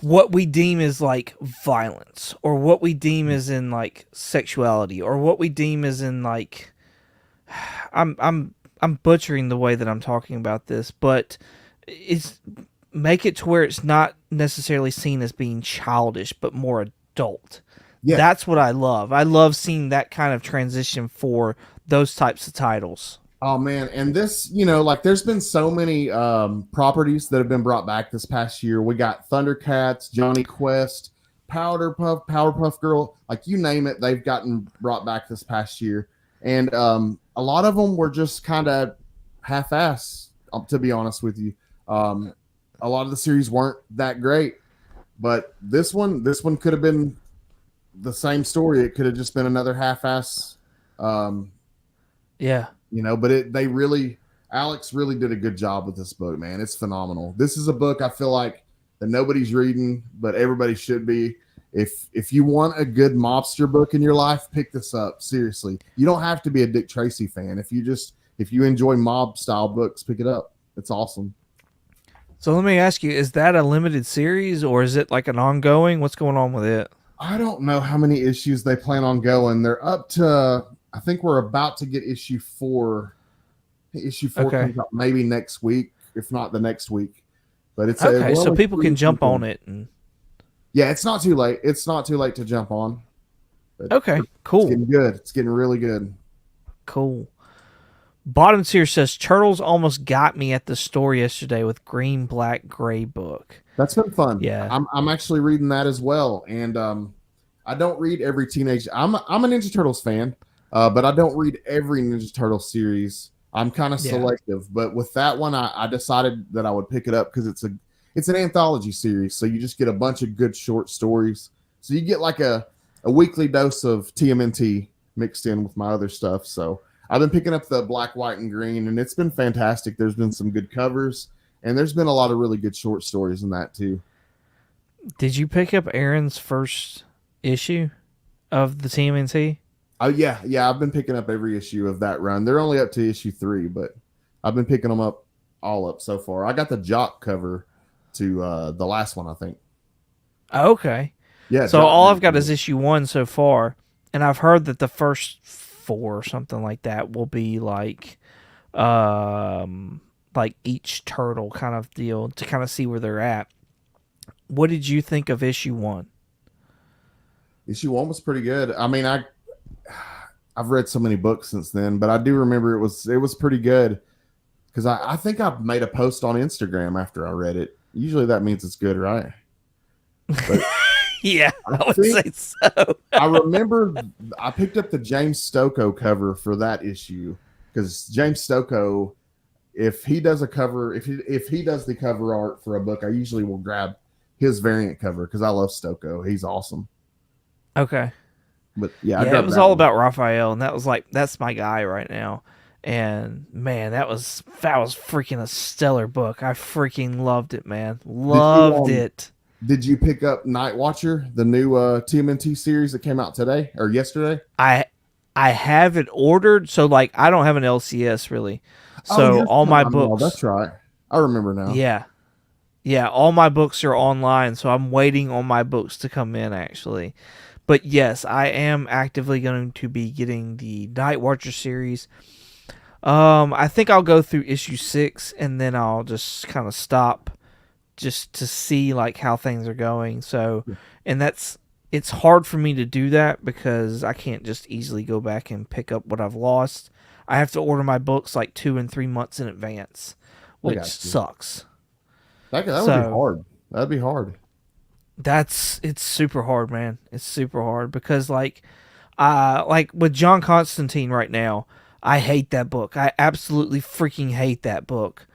what we deem as like violence, or what we deem as in like sexuality, or what we deem as in like I'm butchering the way that I'm talking about this, but it's make it to where it's not necessarily seen as being childish, but more adult. Yeah. That's what I love. I love seeing that kind of transition for those types of titles. Oh man, and this, like there's been so many properties that have been brought back this past year. We got Thundercats, Johnny Quest, Powerpuff Girl, like you name it, they've gotten brought back this past year. And a lot of them were just kind of half-ass, to be honest with you. A lot of the series weren't that great, but this one could have been the same story. It could have just been another half-ass. Yeah. But Alex really did a good job with this book, man. It's phenomenal. This is a book I feel like that nobody's reading, but everybody should be. If you want a good mobster book in your life, pick this up. Seriously. You don't have to be a Dick Tracy fan. If you enjoy mob style books, pick it up. It's awesome. So let me ask you, is that a limited series or is it like an ongoing? What's going on with it? I don't know how many issues they plan on going. They're up to, I think we're about to get issue 4. Issue 4 comes out maybe next week, if not the next week. But it's okay, so people can jump on it. Yeah, it's not too late. It's not too late to jump on. Okay, cool. It's getting good. It's getting really good. Cool. Bottom tier says, Turtles almost got me at the store yesterday with Green, Black, Gray book. That's been fun. Yeah. I'm actually reading that as well. And I don't read every teenage. I'm a Ninja Turtles fan, but I don't read every Ninja Turtle series. I'm kind of selective. But with that one, I decided that I would pick it up because it's an anthology series. So you just get a bunch of good short stories. So you get like a weekly dose of TMNT mixed in with my other stuff. So I've been picking up the Black, White, and Green, and it's been fantastic. There's been some good covers, and there's been a lot of really good short stories in that too. Did you pick up Aaron's first issue of the TMNT? Oh yeah. I've been picking up every issue of that run. They're only up to issue 3, but I've been picking them up all up so far. I got the Jock cover to the last one, I think. Okay. Yeah. So all I've got is issue 1 so far, and I've heard that the first 4 or something like that will be like each turtle kind of deal to kind of see where they're at. What did you think of issue 1? Issue 1 was pretty good. I mean, I've read so many books since then, but I do remember it was pretty good because I think I made a post on Instagram after I read it. Usually that means it's good, right? But yeah, I would say so. I remember I picked up the James Stokoe cover for that issue because James Stokoe, if he does a cover, if he does the cover art for a book, I usually will grab his variant cover because I love Stokoe. He's awesome. Okay. But yeah, it was all about Raphael, and that was like, that's my guy right now. And man, that was freaking a stellar book. I freaking loved it, man. Did you Loved it. did you pick up Night Watcher, the new TMNT series that came out today or yesterday? I have it ordered, so like I don't have an LCS really. Oh, So you're all my oh, books, that's right. I remember now. yeah, yeah, all my books are online, so I'm waiting on my books to come in actually. But yes, I am actively going to be getting the Night Watcher series. I think I'll go through issue 6 and then I'll just kind of stop just to see like how things are going. So, and it's hard for me to do that because I can't just easily go back and pick up what I've lost. I have to order my books like 2 and 3 months in advance, which sucks. That would be hard. That'd be hard. It's super hard, man. It's super hard because like with John Constantine right now, I hate that book. I absolutely freaking hate that book.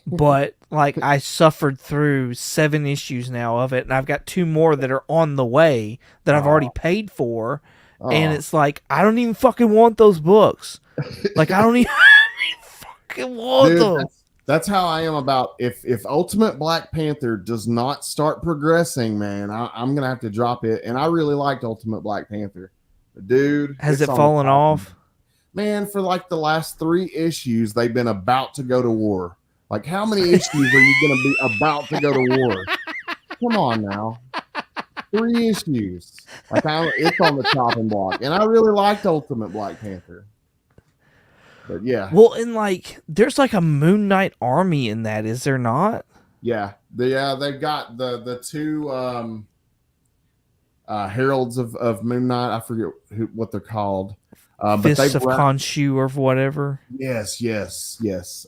But like I suffered through 7 issues now of it, and I've got 2 more that are on the way that I've already paid for. And it's like I don't even fucking want those books. Like I don't even fucking want them. That's how I am about if Ultimate Black Panther does not start progressing, man, I'm gonna have to drop it. And I really liked Ultimate Black Panther. Dude, has it fallen off? Man, for like the last 3 issues, they've been about to go to war. Like, how many issues are you going to be about to go to war? Come on now. 3 issues. Like, it's on the chopping block. And I really liked Ultimate Black Panther. But yeah. Well, and like, there's like a Moon Knight army in that, is there not? Yeah. They've got the 2 heralds of Moon Knight. I forget what they're called. Fists of Khonshu or whatever. Yes.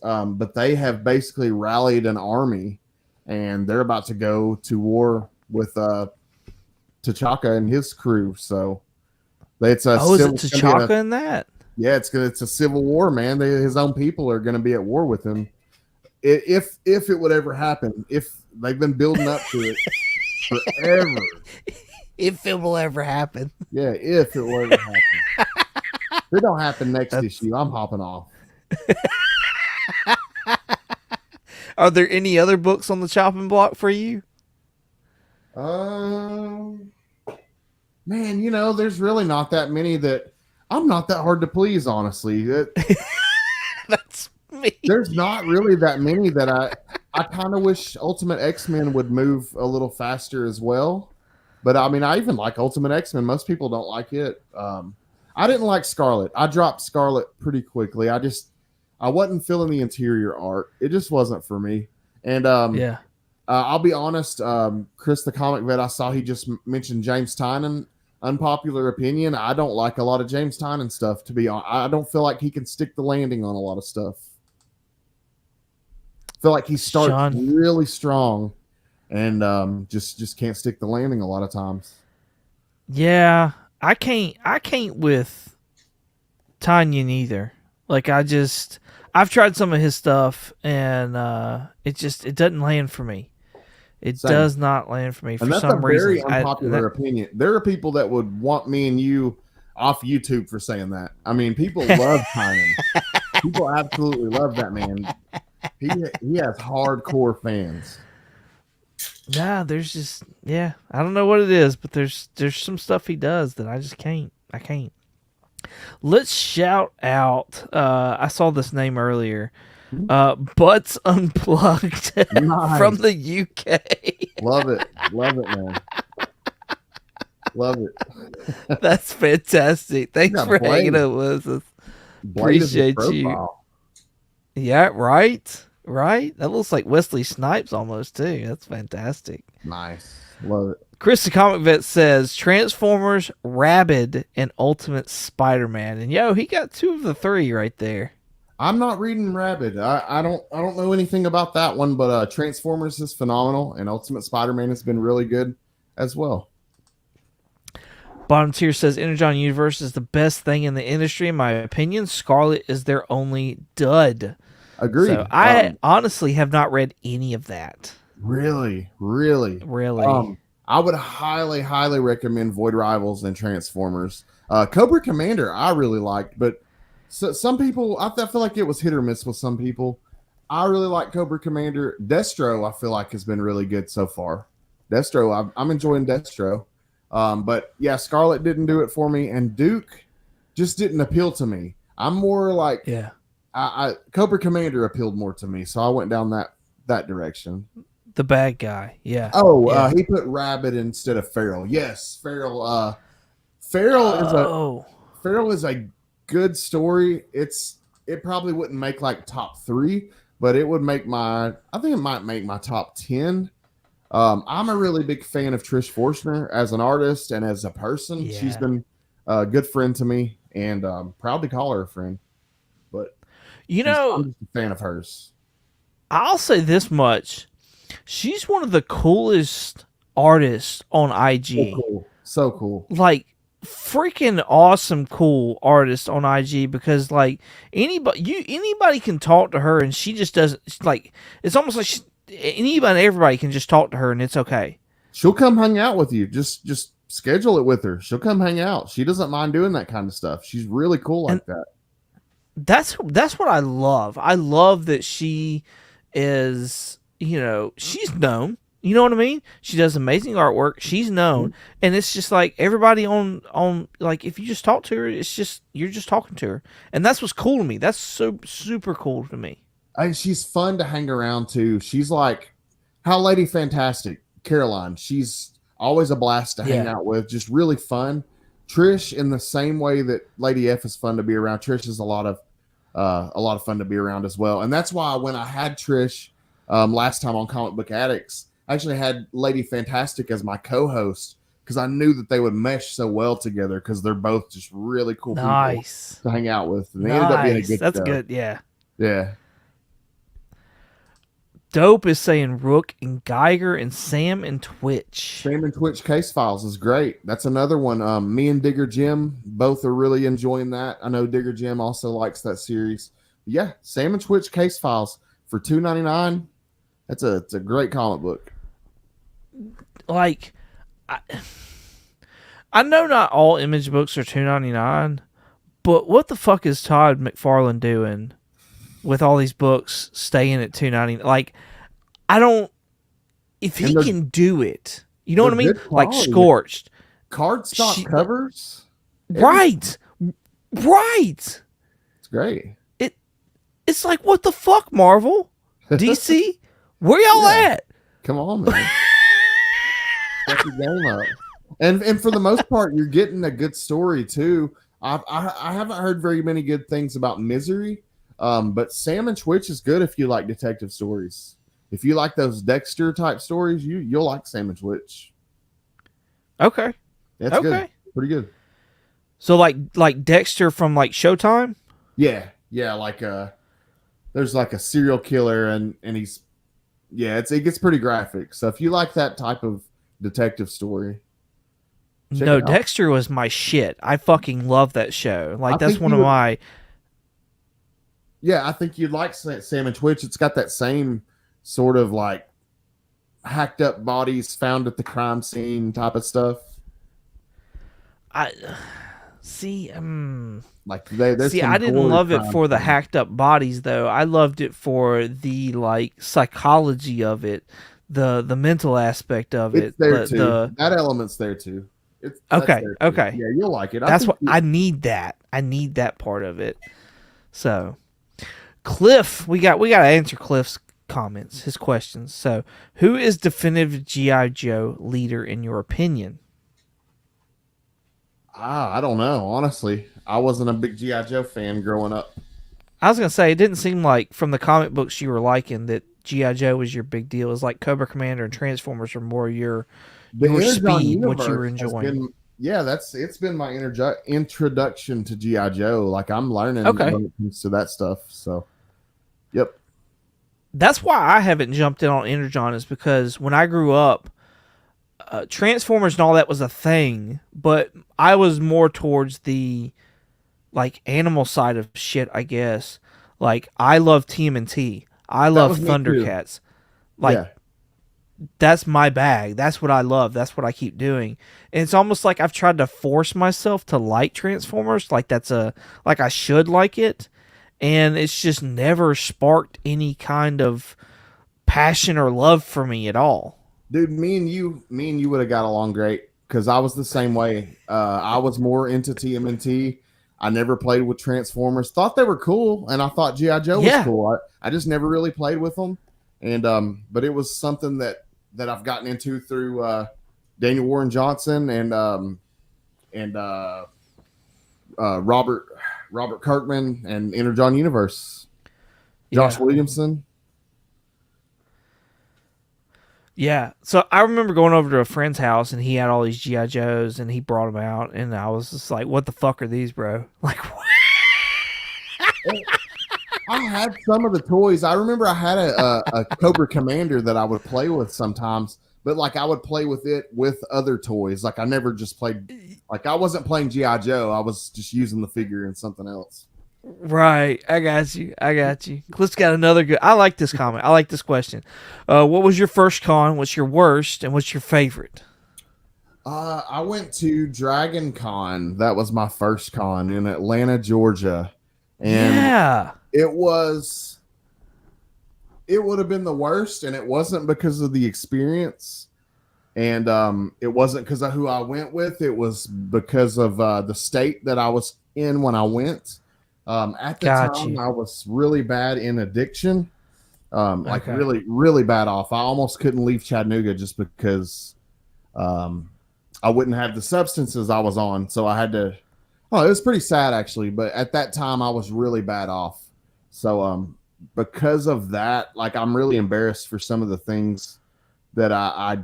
But they have basically rallied an army, and they're about to go to war with T'Chaka and his crew. So it's a is it T'Chaka in that? Yeah, it's a civil war, man. His own people are going to be at war with him. If it would ever happen, if they've been building up to it forever. If it will ever happen. Yeah, if it will ever happen. If it don't happen next issue, I'm hopping off. Are there any other books on the chopping block for you? Man, there's really not that many that I'm not that hard to please, honestly. That's me. There's not really that many that I kind of wish Ultimate X-Men would move a little faster as well. But I mean, I even like Ultimate X-Men. Most people don't like it. I didn't like Scarlet. I dropped Scarlet pretty quickly. I wasn't feeling the interior art. It just wasn't for me. And I'll be honest, Chris the Comic Vet, I saw he just mentioned James Tynion. Unpopular opinion, I don't like a lot of James Tynion stuff, to be honest. I don't feel like he can stick the landing on a lot of stuff. I feel like he starts really strong and just can't stick the landing a lot of times. Yeah. I can't with Tynion either. Like I've tried some of his stuff and it doesn't land for me. It does not land for me for some reason. That's a very unpopular opinion. There are people that would want me and you off YouTube for saying that. I mean, people love Tynion. People absolutely love that man. He has hardcore fans. Nah, there's just I don't know what it is, but there's some stuff he does that I just can't. I can't. Let's shout out. I saw this name earlier. Butts Unplugged from the UK. Love it, man. Love it. That's fantastic. Thanks for hanging out with us. Appreciate you. Yeah, right. That looks like Wesley Snipes almost too. That's fantastic. Nice. Love it. Chris the Comic Vet says Transformers, Rabid, and Ultimate Spider-Man. And he got 2 of the 3 right there. I'm not reading Rabid. I don't know anything about that one, but Transformers is phenomenal, and Ultimate Spider-Man has been really good as well. Bottom tier says Energon Universe is the best thing in the industry, in my opinion. Scarlet is their only dud. Agreed. So I honestly have not read any of that. Really. I would highly recommend Void Rivals and Transformers. Cobra Commander I really liked, but So some people, I feel like it was hit or miss with some people. I really like Cobra Commander. Destro, I feel like has been really good so far. Destro, I'm enjoying Destro. But yeah, Scarlet didn't do it for me, and Duke just didn't appeal to me. I'm more like, Yeah. Cobra Commander appealed more to me, so I went down that direction. The bad guy. Yeah. Oh, Yeah. he put Rabbit instead of Feral. Yes, Feral. Feral is a Oh. Feral is a good story. It probably wouldn't make like top 3, but it would make I think it might make my top 10. I'm a really big fan of Trish Forstner as an artist and as a person. Yeah. She's been a good friend to me, and proud to call her a friend. But I'm just a fan of hers. I'll say this much. She's one of the coolest artists on IG. So cool. So cool. Like, freaking awesome cool artist on IG, because like anybody can talk to her and she just doesn't, like, it's almost like everybody can just talk to her and it's okay. She'll come hang out with you. Just schedule it with her. She'll come hang out. She doesn't mind doing that kind of stuff. She's really cool like that. That's what I love. I love that she is, she's known. You know what I mean? She does amazing artwork. She's known, and it's just like everybody on like, if you just talk to her, it's just you're just talking to her, and that's what's cool to me. That's so super cool to me. She's fun to hang around too. She's like how Lady Fantastic, Caroline. She's always a blast to hang out with. Just really fun. Trish, in the same way that Lady F is fun to be around, Trish is a lot of fun to be around as well. And that's why when I had Trish last time on Comic Book Addicts, I actually had Lady Fantastic as my co-host because I knew that they would mesh so well together because they're both just really cool people to hang out with. And they ended up being a good That's show. good, yeah. Yeah. Dope is saying Rook and Geiger and Sam and Twitch. Sam and Twitch Case Files is great. That's another one. Me and Digger Jim both are really enjoying that. I know Digger Jim also likes that series. But yeah, Sam and Twitch Case Files for $2.99. It's a great comic book. Like, I know not all Image books are $2.99, but what the fuck is Todd McFarlane doing with all these books staying at $2.99? Like, I don't. If he can do it, you know what I mean? Like Scorched, cardstock covers, right? It's great. It's like, what the fuck, Marvel, DC, where y'all at? Come on, man. Set the game up. And for the most part, you're getting a good story too. I haven't heard very many good things about Misery, but Sam and Twitch is good if you like detective stories. If you like those Dexter type stories, you'll like Sam and Twitch. Okay, that's good. Pretty good. So like Dexter from like Showtime. Yeah, like there's like a serial killer and he's it gets pretty graphic. So if you like that type of detective story. No, Dexter was my shit. I fucking love that show. Like, that's one of my... Yeah, I think you'd like Sam and Twitch. It's got that same sort of, like, hacked up bodies found at the crime scene type of stuff. I didn't love it for the hacked up bodies, though. I loved it for the, like, psychology of it, the mental aspect of it. It's there, too. That element's there, too. Okay. Yeah, you'll like it. I need that. I need that part of it. So, Cliff, we got to answer Cliff's comments, his questions. So, who is definitive G.I. Joe leader in your opinion? I don't know. Honestly, I wasn't a big G.I. Joe fan growing up. I was gonna say, it didn't seem like from the comic books you were liking that G.I. Joe was your big deal. It was like Cobra Commander and Transformers were more your speed, what you were enjoying. It's been my introduction to G.I. Joe. Like, I'm learning when it comes to that stuff. So, yep. That's why I haven't jumped in on Energon, is because when I grew up, Transformers and all that was a thing, but I was more towards the like animal side of shit, I guess. Like, I love TMNT. I love Thundercats. Like, that's my bag. That's what I love. That's what I keep doing. And it's almost like I've tried to force myself to like Transformers, like like I should like it, and it's just never sparked any kind of passion or love for me at all. Dude, me and you would have got along great because I was the same way. I was more into TMNT. I never played with Transformers. Thought they were cool, and I thought GI Joe was Yeah. cool. I just never really played with them, and but it was something that I've gotten into through Daniel Warren Johnson and Robert Kirkman and Energon Universe, Josh Yeah. Williamson. Yeah. So I remember going over to a friend's house and he had all these GI Joes and he brought them out and I was just like, "What the fuck are these, bro?" Like, I had some of the toys. I remember I had a Cobra Commander that I would play with sometimes, but like I would play with it with other toys. Like I never just played. Like I wasn't playing GI Joe. I was just using the figure in something else. right. I got you. I got you. Cliff's got another good. I like this comment. I like this question. What was your first con? What's your worst? And what's your favorite? I went to Dragon Con. That was my first con in Atlanta, Georgia, and Yeah. it was. It would have been the worst, and it wasn't because of the experience. And it wasn't because of who I went with. It was because of the state that I was in when I went. At the Got time, you. I was really bad in addiction, like Okay. really, really bad off. I almost couldn't leave Chattanooga just because I wouldn't have the substances I was on. So I had to. Oh, it was pretty sad actually. But at that time, I was really bad off. So because of that, like I'm really embarrassed for some of the things that I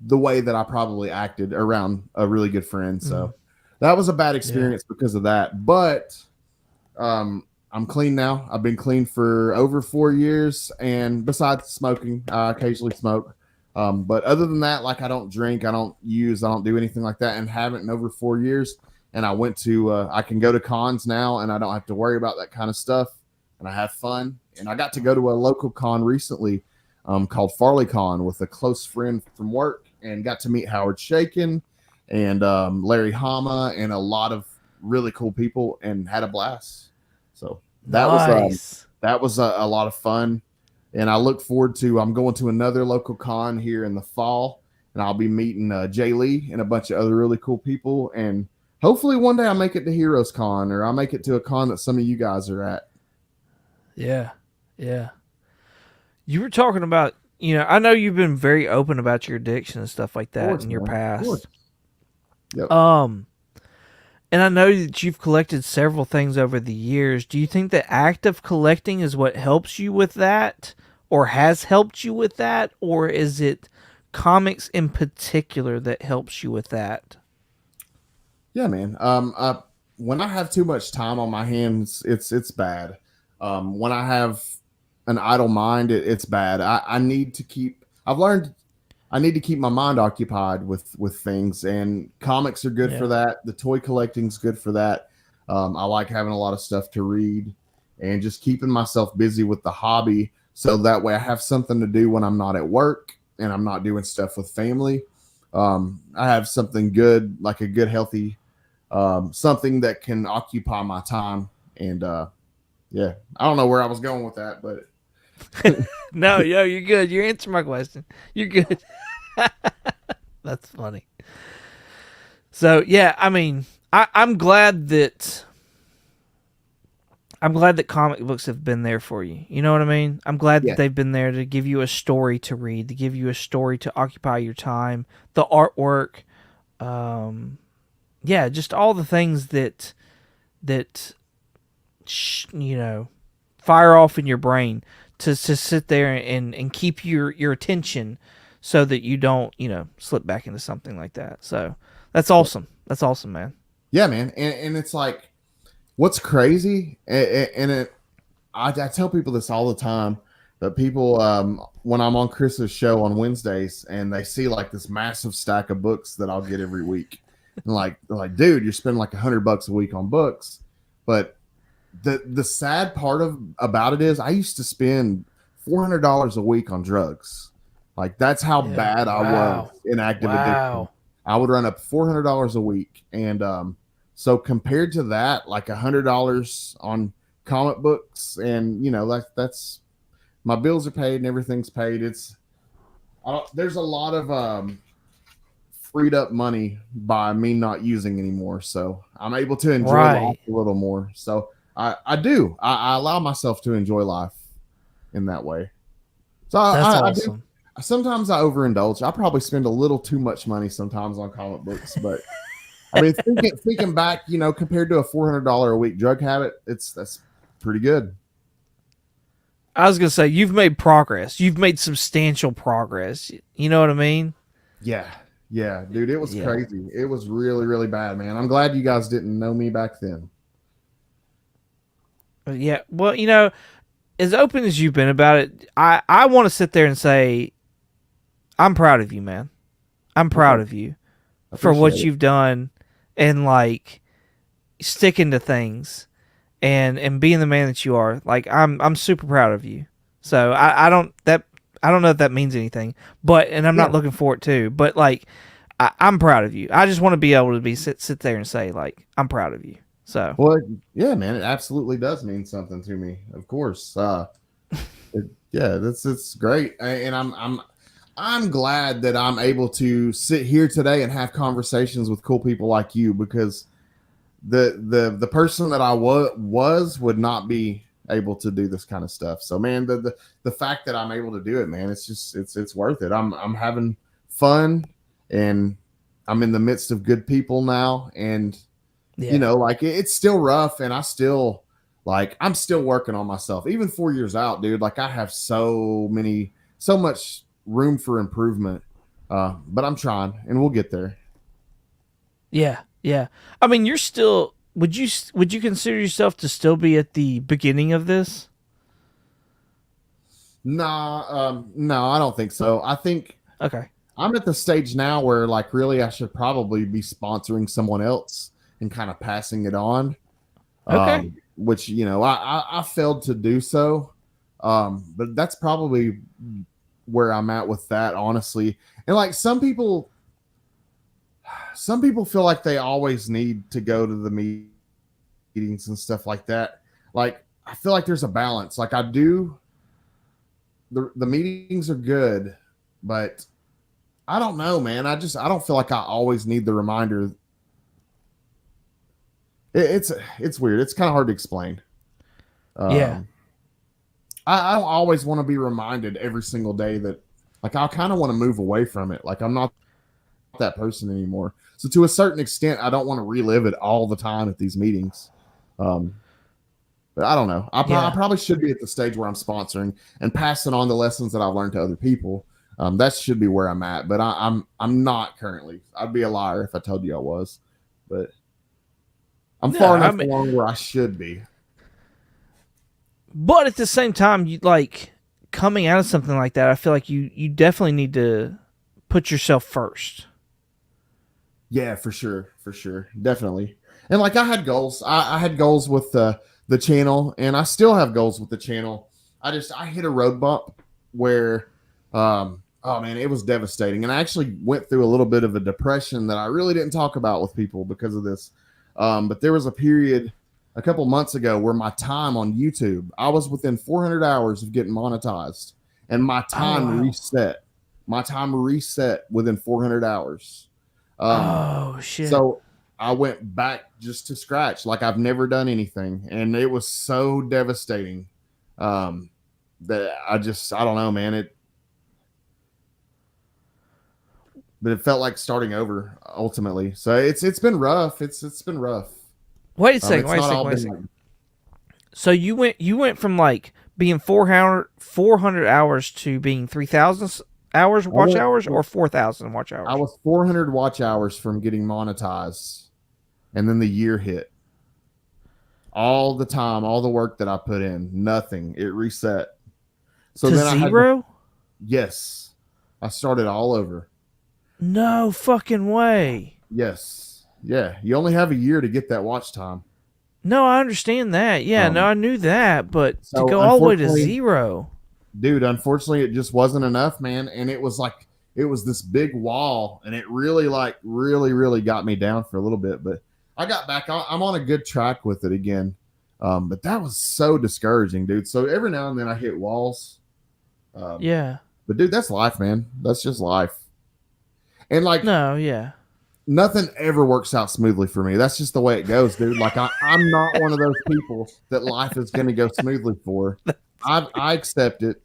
the way that I probably acted around a really good friend. So that was a bad experience because of that. But I'm clean now. I've been clean for over 4 years. And besides smoking, I occasionally smoke. But other than that, like I don't drink, I don't use, I don't do anything like that and haven't in over 4 years. And I went to, I can go to cons now and I don't have to worry about that kind of stuff. And I have fun. And I got to go to a local con recently called Farley Con with a close friend from work and got to meet Howard Shakin and Larry Hama and a lot of really cool people and had a blast. So Nice. that was a lot of fun. And I look forward to, I'm going to another local con here in the fall and I'll be meeting Jay Lee and a bunch of other really cool people. And hopefully one day I'll make it to Heroes Con or I'll make it to a con that some of you guys are at. Yeah. Yeah. You were talking about, I know you've been very open about your addiction and stuff like that Course, in your man. past. Yep. And I know that you've collected several things over the years. Do you think the act of collecting is what helps you with that or has helped you with that? Or is it comics in particular that helps you with that? Yeah, man. When I have too much time on my hands, it's bad. When I have an idle mind, it's bad. I need to keep. I've learned I need to keep my mind occupied with things, and comics are good for that. The toy collecting's good for that. I like having a lot of stuff to read, and just keeping myself busy with the hobby, so that way I have something to do when I'm not at work and I'm not doing stuff with family. I have something good, like a good healthy something that can occupy my time. And yeah, I don't know where I was going with that, but No, you're good. You answered my question. You're good. That's funny. So yeah, I mean, I'm glad that comic books have been there for you. You know what I mean? I'm glad yeah, that they've been there to give you a story to read, to give you a story to occupy your time, the artwork, yeah, just all the things that fire off in your brain to sit there and keep your attention so that you don't slip back into something like that. So that's awesome. That's awesome, man. yeah, man. And it's like, what's crazy, I tell people this all the time, that people, when I'm on Chris's show on Wednesdays and they see like this massive stack of books that I'll get every week, and they're like, dude, you're spending like $100 a week on books. But the sad part about it is I used to spend $400 a week on drugs. Like that's how Yeah. bad I was Wow. in active addiction. Wow. I would run up $400 a week, and so compared to that, like $100 on comic books, and that's my bills are paid and everything's paid. There's a lot of freed up money by me not using anymore, so I'm able to enjoy life Right. a little more. So I allow myself to enjoy life in that way. So That's I do. awesome. Sometimes I overindulge. I probably spend a little too much money sometimes on comic books, but I mean, thinking back, compared to a $400 a week drug habit, that's pretty good. I was gonna say you've made progress. You've made substantial progress. You know what I mean? Yeah, yeah, dude, it was Yeah. crazy. It was really, really bad, man. I'm glad you guys didn't know me back then. But yeah. Well, as open as you've been about it, I want to sit there and say I'm proud of you, man. I'm proud Okay, of you I for appreciate what it. you've done and like sticking to things and being the man that you are. Like I'm super proud of you. So I don't know if that means anything, but and I'm Yeah. not looking for it too. But like I'm proud of you. I just want to be able to sit there and say like I'm proud of you. So Well, yeah, man, it absolutely does mean something to me. Of course. Yeah, it's great, and I'm glad that I'm able to sit here today and have conversations with cool people like you, because the person that I was would not be able to do this kind of stuff. So man, the fact that I'm able to do it, man, it's worth it. I'm having fun, and I'm in the midst of good people now, and yeah, like it's still rough, and I'm still working on myself even 4 years out, dude. Like I have so much room for improvement, but I'm trying, and we'll get there. yeah, yeah. I mean, you're still. Would you consider yourself to still be at the beginning of this? Nah, no, I don't think so. I think Okay. I'm at the stage now where like really I should probably be sponsoring someone else and kind of passing it on. Okay. Which I failed to do so. But that's probably where I'm at with that, honestly. And like some people feel like they always need to go to the meetings and stuff like that. Like I feel like there's a balance. Like I do, the meetings are good, but I don't know, man. I don't feel like I always need the reminder. It's weird. It's kind of hard to explain. Yeah. Um, I don't always want to be reminded every single day that, like, I kind of want to move away from it. Like I'm not that person anymore. So to a certain extent, I don't want to relive it all the time at these meetings. Um, but I don't know. I Yeah. probably should be at the stage where I'm sponsoring and passing on the lessons that I've learned to other people. That should be where I'm at, but I'm not currently. I'd be a liar if I told you I was, but I'm No, far I enough mean, along where I should be. but at the same time, you like coming out of something like that. I feel like you definitely need to put yourself first. Yeah, for sure, definitely. And like I had goals. I had goals with the channel, and I still have goals with the channel. I hit a road bump where, oh man, it was devastating, and I actually went through a little bit of a depression that I really didn't talk about with people because of this. But there was a period a couple months ago where my time on YouTube, I was within 400 hours of getting monetized, and my Oh time wow. reset. My time reset within 400 hours. Um, Oh shit. so I went back just to scratch, like I've never done anything, and it was so devastating. Um, that I don't know, man. But it felt like starting over ultimately. So it's been rough. It's been rough. Wait a second. It's Wait a not second. all Wait a been second. So you went from like being 400 hours to being 3,000 hours I watch went, hours or 4,000 watch I hours. was 400 watch hours from getting monetized, and then the year hit. All the time, all the work that I put in, nothing. It reset. So To then I had to, zero? yes, I started all over. No fucking way. Yes. Yeah. You only have a year to get that watch time. No, I understand that. Yeah, no, Um, I knew that, but to so go all the way to unfortunately, zero. dude, unfortunately, it just wasn't enough, man. And it was this big wall, and it really, really got me down for a little bit. But I got back. I'm on a good track with it again. But that was so discouraging, dude. So every now and then I hit walls. Yeah. But dude, that's life, man. That's just life. And like, no, yeah. Nothing ever works out smoothly for me. That's just the way it goes, dude. Like I'm not one of those people that life is going to go smoothly for. I accept it.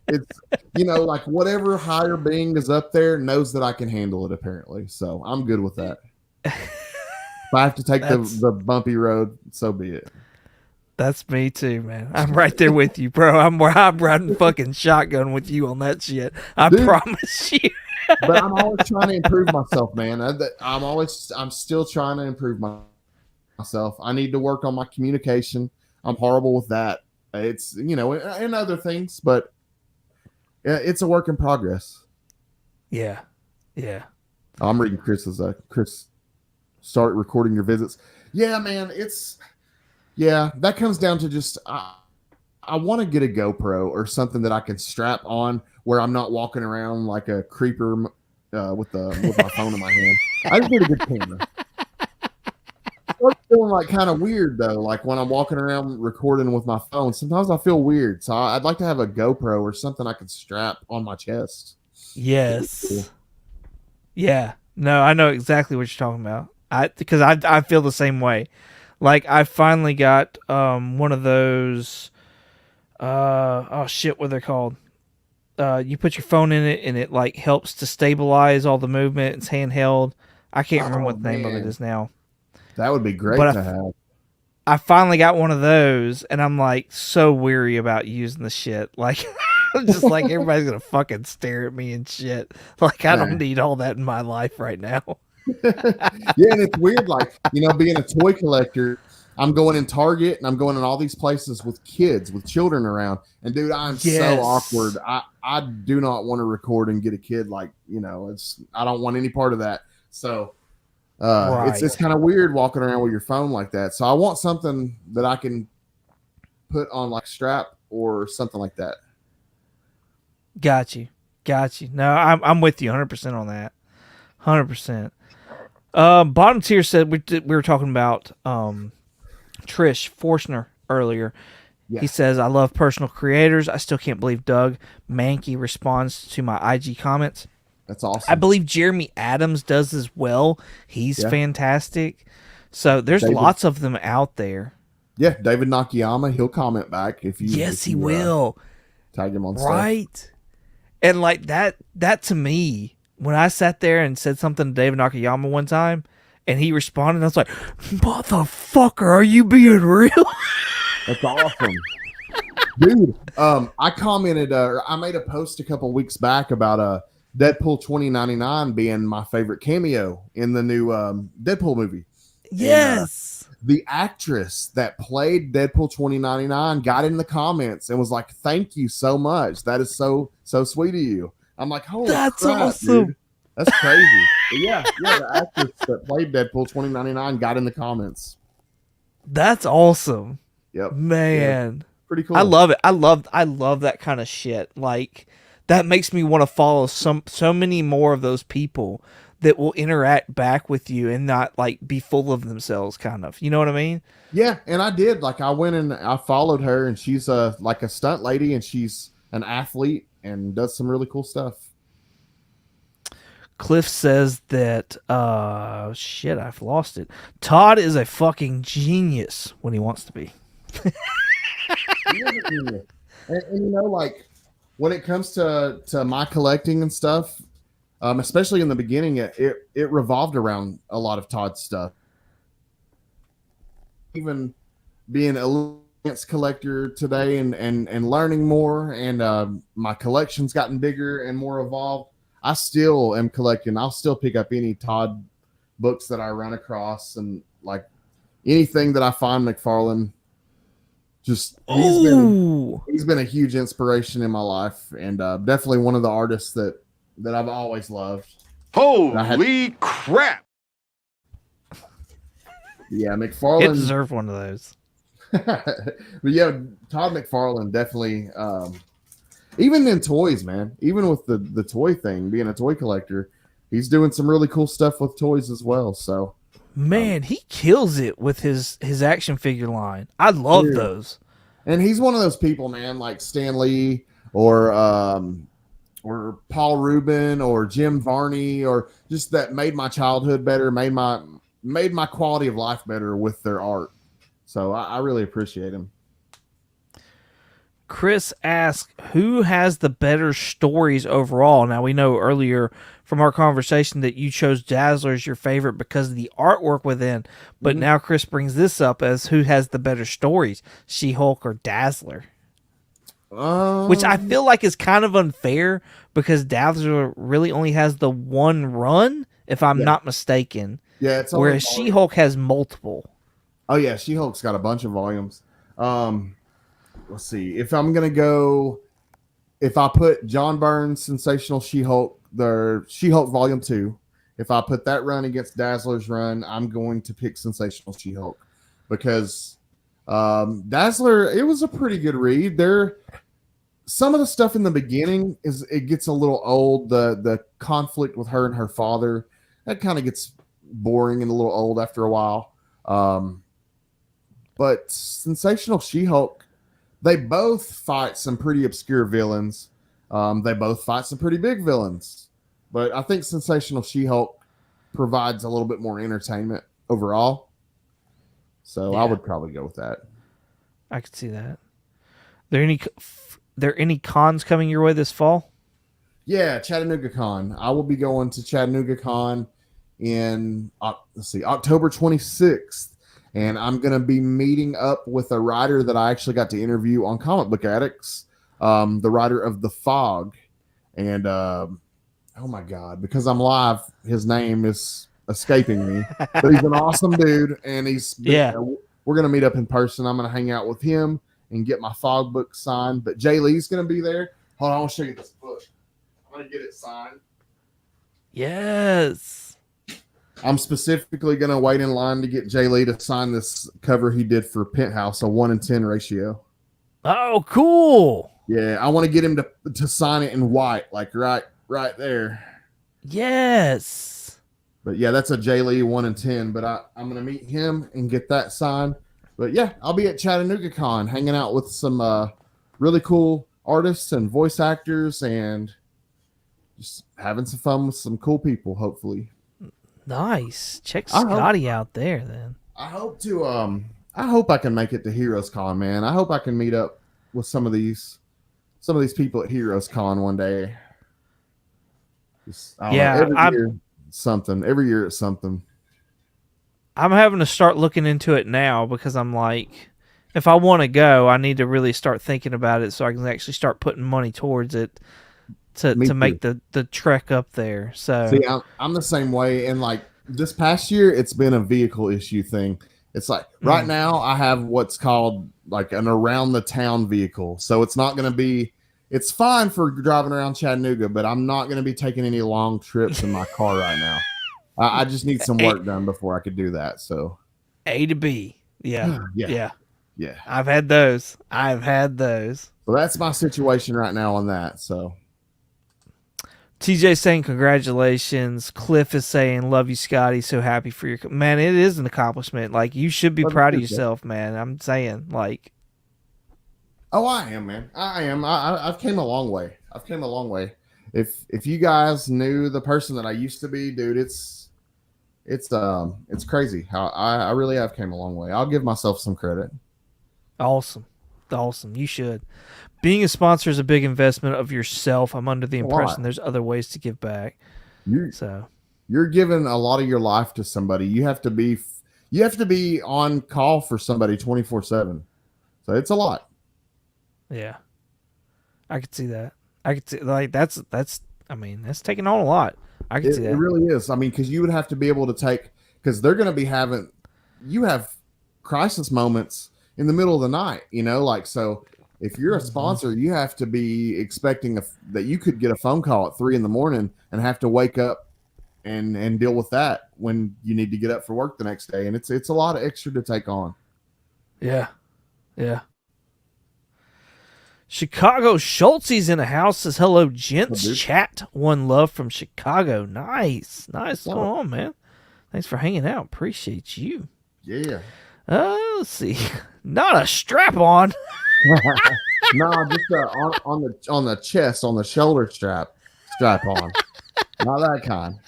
It's, like whatever higher being is up there knows that I can handle it, apparently. So I'm good with that. If I have to take the bumpy road, so be it. That's me too, man. I'm right there with you, bro. I'm riding fucking shotgun with you on that shit. Dude, promise you. But I'm always trying to improve myself, man. I'm still trying to improve myself. I need to work on my communication. I'm horrible with that. It's, and other things, but it's a work in progress. Yeah. Yeah. I'm reading Chris's, Chris, start recording your visits. Yeah, man. That comes down to just, I want to get a GoPro or something that I can strap on where I'm not walking around like a creeper with my phone in my hand. I just need a good camera. It's feeling like kind of weird though. Like when I'm walking around recording with my phone, sometimes I feel weird. So I'd like to have a GoPro or something I could strap on my chest. Yes. Cool. Yeah. No, I know exactly what you're talking about. Because I feel the same way. Like I finally got one of those. Oh shit, what they're called? You put your phone in it and it like helps to stabilize all the movement. It's handheld. I can't remember what the name of it is now. That would be great to have. I finally got one of those, and I'm like so weary about using the shit. Like, just like everybody's gonna fucking stare at me and shit. Like I don't need all that in my life right now. Yeah, and it's weird. Like being a toy collector. I'm going in Target and I'm going in all these places with children around. And dude, I'm so awkward. I do not want to record and get a kid. Like, I don't want any part of that. So it's kind of weird walking around with your phone like that. So I want something that I can put on like strap or something like that. Got you. No, I'm with you 100% on that. 100%. Bottom tier said we were talking about, Trish Forstner earlier. Yeah. He says, I love personal creators. I still can't believe Doug Mankey responds to my IG comments. That's awesome. I believe Jeremy Adams does as well. He's fantastic. So there's lots of them out there. Yeah, David Nakayama, he'll comment back if you. Yes, he will. Tag him on right. Stuff. And like that to me, when I sat there and said something to David Nakayama one time, and he responded, I was like, motherfucker, are you being real? That's awesome. Dude, I commented, I made a post a couple weeks back about Deadpool 2099 being my favorite cameo in the new Deadpool movie. Yes. And, the actress that played Deadpool 2099 got in the comments and was like, thank you so much. That is so sweet of you. I'm like, holy crap, awesome. Dude. That's crazy. yeah, the actress that played Deadpool 2099 got in the comments. That's awesome. Yep. Man. Yep. Pretty cool. I love it. I love that kind of shit. Like that makes me want to follow so many more of those people that will interact back with you and not like be full of themselves kind of. You know what I mean? Yeah, and I did. Like I went and I followed her, and she's like a stunt lady, and she's an athlete and does some really cool stuff. Cliff says that, shit, I've lost it. Todd is a fucking genius when he wants to be. He is a genius. And like when it comes to my collecting and stuff, especially in the beginning, it revolved around a lot of Todd's stuff. Even being a Lance collector today and learning more, and my collection's gotten bigger and more evolved. I still am collecting. I'll still pick up any Todd books that I run across, and like anything that I find McFarlane. Just he's been a huge inspiration in my life, and definitely one of the artists that I've always loved. Holy crap! Yeah, McFarlane deserved one of those. But yeah, Todd McFarlane definitely. Even in toys, man. Even with the toy thing, being a toy collector, he's doing some really cool stuff with toys as well. So, Man, he kills it with his action figure line. I love yeah. those. And he's one of those people, man, like Stan Lee or Paul Rubin or Jim Varney, or just that made my childhood better, made my quality of life better with their art. So I really appreciate him. Chris asks, who has the better stories overall? Now, we know earlier from our conversation that you chose Dazzler as your favorite because of the artwork within, but now Chris brings this up as who has the better stories, She-Hulk or Dazzler? Which I feel like is kind of unfair because Dazzler really only has the one run, if I'm not mistaken. Yeah, it's whereas She-Hulk has multiple. Oh, yeah, She-Hulk's got a bunch of volumes. Let's see. If I'm going to go, if I put John Byrne's Sensational She-Hulk, the She-Hulk Volume 2, if I put that run against Dazzler's run, I'm going to pick Sensational She-Hulk because Dazzler, it was a pretty good read. Some of the stuff in the beginning it gets a little old. The conflict with her and her father, that kind of gets boring and a little old after a while. But Sensational She-Hulk, they both fight some pretty obscure villains. They both fight some pretty big villains. But I think Sensational She-Hulk provides a little bit more entertainment overall. So I would probably go with that. I could see that. There any cons coming your way this fall? Yeah, Chattanooga Con. I will be going to Chattanooga Con in October 26th. And I'm going to be meeting up with a writer that I actually got to interview on Comic Book Addicts, the writer of The Fog. And, oh my God, because I'm live, his name is escaping me. But he's an awesome dude, and we're going to meet up in person. I'm going to hang out with him and get my Fog book signed. But Jay Lee's going to be there. Hold on, I'll show you this book. I'm going to get it signed. Yes. I'm specifically going to wait in line to get Jay Lee to sign this cover he did for Penthouse, a 1-in-10 ratio. Oh, cool. Yeah, I want to get him to sign it in white, like right there. Yes. But yeah, that's a Jay Lee 1-in-10, but I'm going to meet him and get that signed. But yeah, I'll be at Chattanooga Con hanging out with some really cool artists and voice actors and just having some fun with some cool people, hopefully. Nice. Check Scotty out there then. I hope to I hope I can make it to Heroes Con, man. I hope I can meet up with some of these people at Heroes Con one day. Every year it's something. I'm having to start looking into it now because I'm like, if I want to go, I need to really start thinking about it so I can actually start putting money towards it to make the trek up there. So see, I'm the same way, and like this past year, it's been a vehicle issue thing. It's like right now I have what's called like an around the town vehicle, so it's not going to be. It's fine for driving around Chattanooga, but I'm not going to be taking any long trips in my car right now. I just need some work done before I could do that. So A to B, yeah. I've had those. So that's my situation right now on that. So. TJ saying congratulations. Cliff is saying love you, Scotty. So happy for your man. It is an accomplishment. Like you should be proud of yourself, man. I'm saying like. Oh, I am, man. I am. I've came a long way. If you guys knew the person that I used to be, dude, it's crazy how I really have came a long way. I'll give myself some credit. Awesome. You should. Being a sponsor is a big investment of yourself. I'm under the impression there's other ways to give back. You're giving a lot of your life to somebody. You have to be on call for somebody 24/7. So it's a lot. Yeah. I could see that. I could see like that's taking on a lot. I could see that. It really is. I mean, because you would have to be able to because they're going to be you have crisis moments in the middle of the night, so if you're a sponsor, you have to be expecting that you could get a phone call at 3 a.m. and have to wake up and deal with that when you need to get up for work the next day. And it's a lot of extra to take on. Yeah. Yeah. Chicago Schultze's in the house. Says hello, Oh, gents. dude. Chat. One love from Chicago. Nice. What's What's up? going on, man? Thanks for hanging out. Appreciate you. Yeah. Let's see. Not a strap on. No, just on the chest, on the shoulder strap on. Not that kind.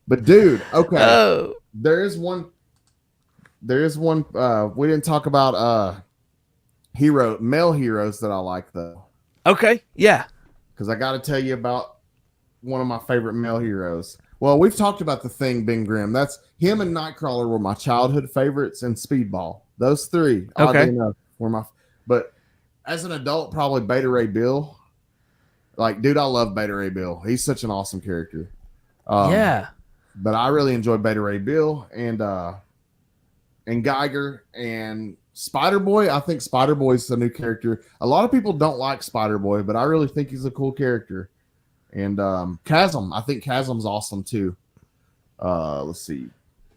But dude, okay. Oh. There is one we didn't talk about male heroes that I like though. Okay. Yeah. Because I gotta tell you about one of my favorite male heroes. Well, we've talked about the Thing, Ben Grimm. That's him and Nightcrawler were my childhood favorites, and Speedball. Those three, oddly Okay. enough, were my. But as an adult, probably Beta Ray Bill. Like, dude, I love Beta Ray Bill. He's such an awesome character. Yeah. But I really enjoy Beta Ray Bill and Geiger and Spider Boy. I think Spider Boy is a new character. A lot of people don't like Spider Boy, but I really think he's a cool character. And Chasm, I think Chasm's awesome too. Let's see.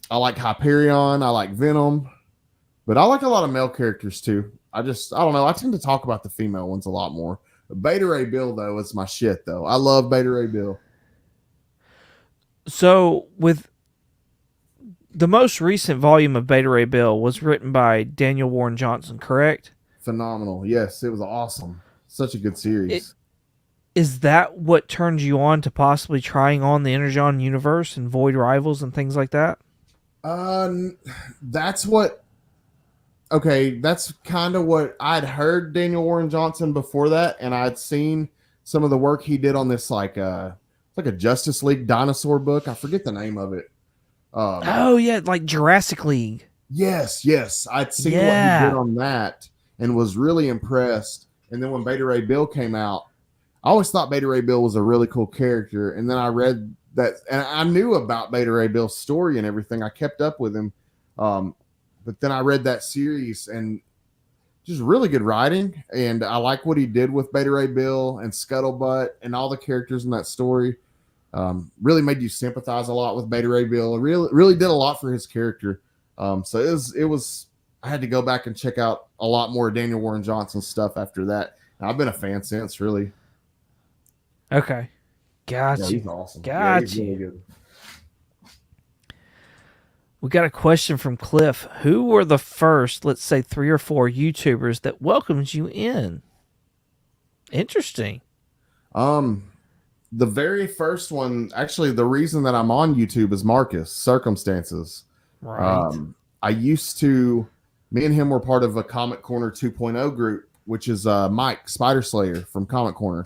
I like Hyperion. I like Venom. But I like a lot of male characters too. I don't know. I tend to talk about the female ones a lot more. But Beta Ray Bill, though, is my shit, though. I love Beta Ray Bill. So, with the most recent volume of Beta Ray Bill was written by Daniel Warren Johnson, correct? Phenomenal. Yes, it was awesome. Such a good series. Is that what turned you on to possibly trying on the Energon universe and Void Rivals and things like that? That's what. Okay, that's kind of what I'd heard Daniel Warren Johnson before that, and I'd seen some of the work he did on this like a Justice League dinosaur book. I forget the name of it. Oh yeah, like Jurassic League. Yes, I'd seen what he did on that and was really impressed. And then when Beta Ray Bill came out, I always thought Beta Ray Bill was a really cool character. And then I read that, and I knew about Beta Ray Bill's story and everything. I kept up with him. But then I read that series and just really good writing. And I like what he did with Beta Ray Bill and Scuttlebutt and all the characters in that story. Really made you sympathize a lot with Beta Ray Bill. Really did a lot for his character. So it was. I had to go back and check out a lot more Daniel Warren Johnson stuff after that. And I've been a fan since, really. Okay, gotcha. Yeah, he's awesome. Gotcha. He's really good. We got a question from Cliff. Who were the first, let's say, 3 or 4 YouTubers that welcomed you in? Interesting. The very first one, actually, the reason that I'm on YouTube is Marcus Circumstances. Right. Me and him were part of a Comic Corner 2.0 group, which is Mike Spider Slayer from Comic Corner.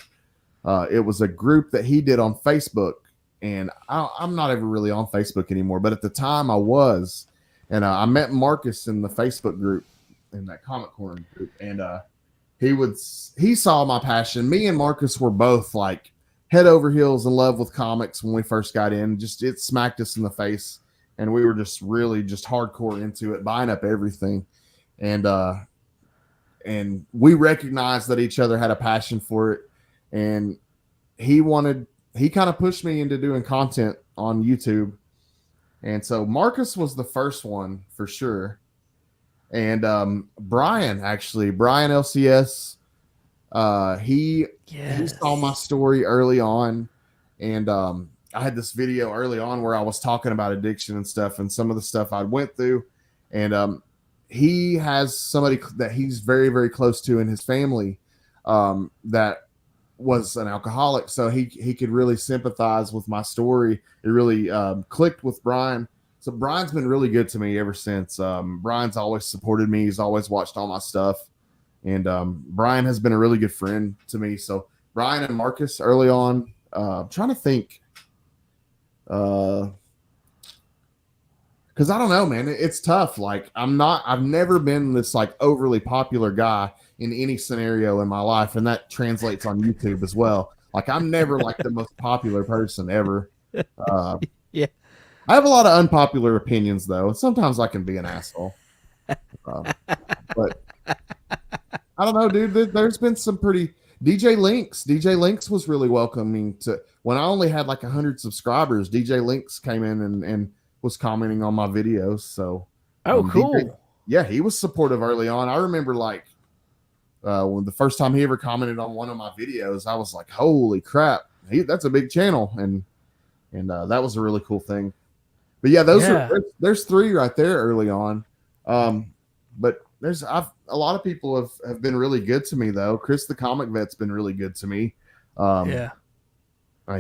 It was a group that he did on Facebook, and I'm not ever really on Facebook anymore, but at the time I was, and I met Marcus in the Facebook group, in that Comic Corner group, and he saw my passion. Me and Marcus were both like head over heels in love with comics when we first got in. Just it smacked us in the face, and we were just really just hardcore into it, buying up everything, and we recognized that each other had a passion for it, and he kind of pushed me into doing content on YouTube. And so Marcus was the first one for sure. And Brian LCS, he saw my story early on. And I had this video early on where I was talking about addiction and stuff and some of the stuff I went through. And he has somebody that he's very, very close to in his family that was an alcoholic, so he could really sympathize with my story. It really clicked with Brian. So Brian's been really good to me ever since. Brian's always supported me. He's always watched all my stuff, and Brian has been a really good friend to me. So Brian and Marcus early on. I'm trying to think, because I don't know, man. It's tough. Like I've never been this like overly popular guy in any scenario in my life, and that translates on YouTube as well. Like I'm never like the most popular person ever. Yeah, I have a lot of unpopular opinions though, and sometimes I can be an asshole. But I don't know, dude. There's been some pretty DJ Links was really welcoming to when I only had like 100 subscribers. DJ Links came in and was commenting on my videos. So cool. yeah, he was supportive early on. I remember like when the first time he ever commented on one of my videos, I was like, holy crap, that's a big channel. And that was a really cool thing. But yeah, Yeah. there's three right there early on. But a lot of people have been really good to me though. Chris the Comic Vet's been really good to me. Yeah.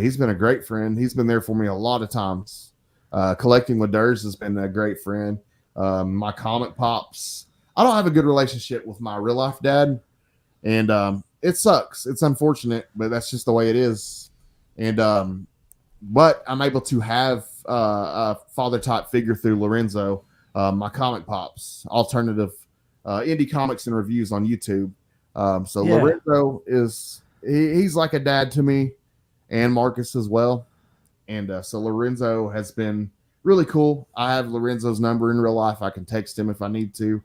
He's been a great friend. He's been there for me a lot of times. Collecting with Durs has been a great friend. My comic pops. I don't have a good relationship with my real life dad, and it sucks. It's unfortunate, but that's just the way it is. And but I'm able to have a father type figure through Lorenzo, my comic pops, alternative indie comics and reviews on YouTube. So Yeah. Lorenzo he's like a dad to me, and Marcus as well. And so Lorenzo has been really cool. I have Lorenzo's number in real life. I can text him if I need to.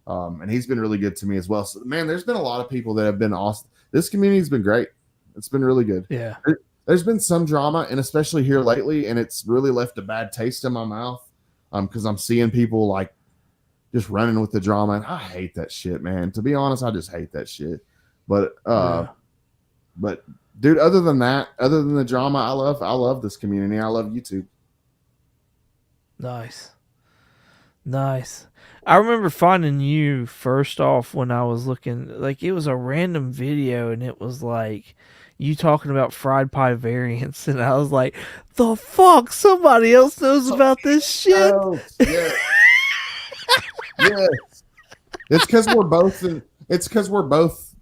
And he's been really good to me as well. So, man, there's been a lot of people that have been awesome. This community's been great. It's been really good. Yeah. There's been some drama, and especially here lately, and it's really left a bad taste in my mouth because I'm seeing people like just running with the drama, and I hate that shit, man. To be honest, I just hate that shit. But but dude, other than that, other than the drama, I love this community. I love YouTube. Nice. Nice. I remember finding you first off when I was looking, like it was a random video and it was like you talking about fried pie variants, and I was like, the fuck, somebody else knows about this shit. Yes. Yes. It's because we're both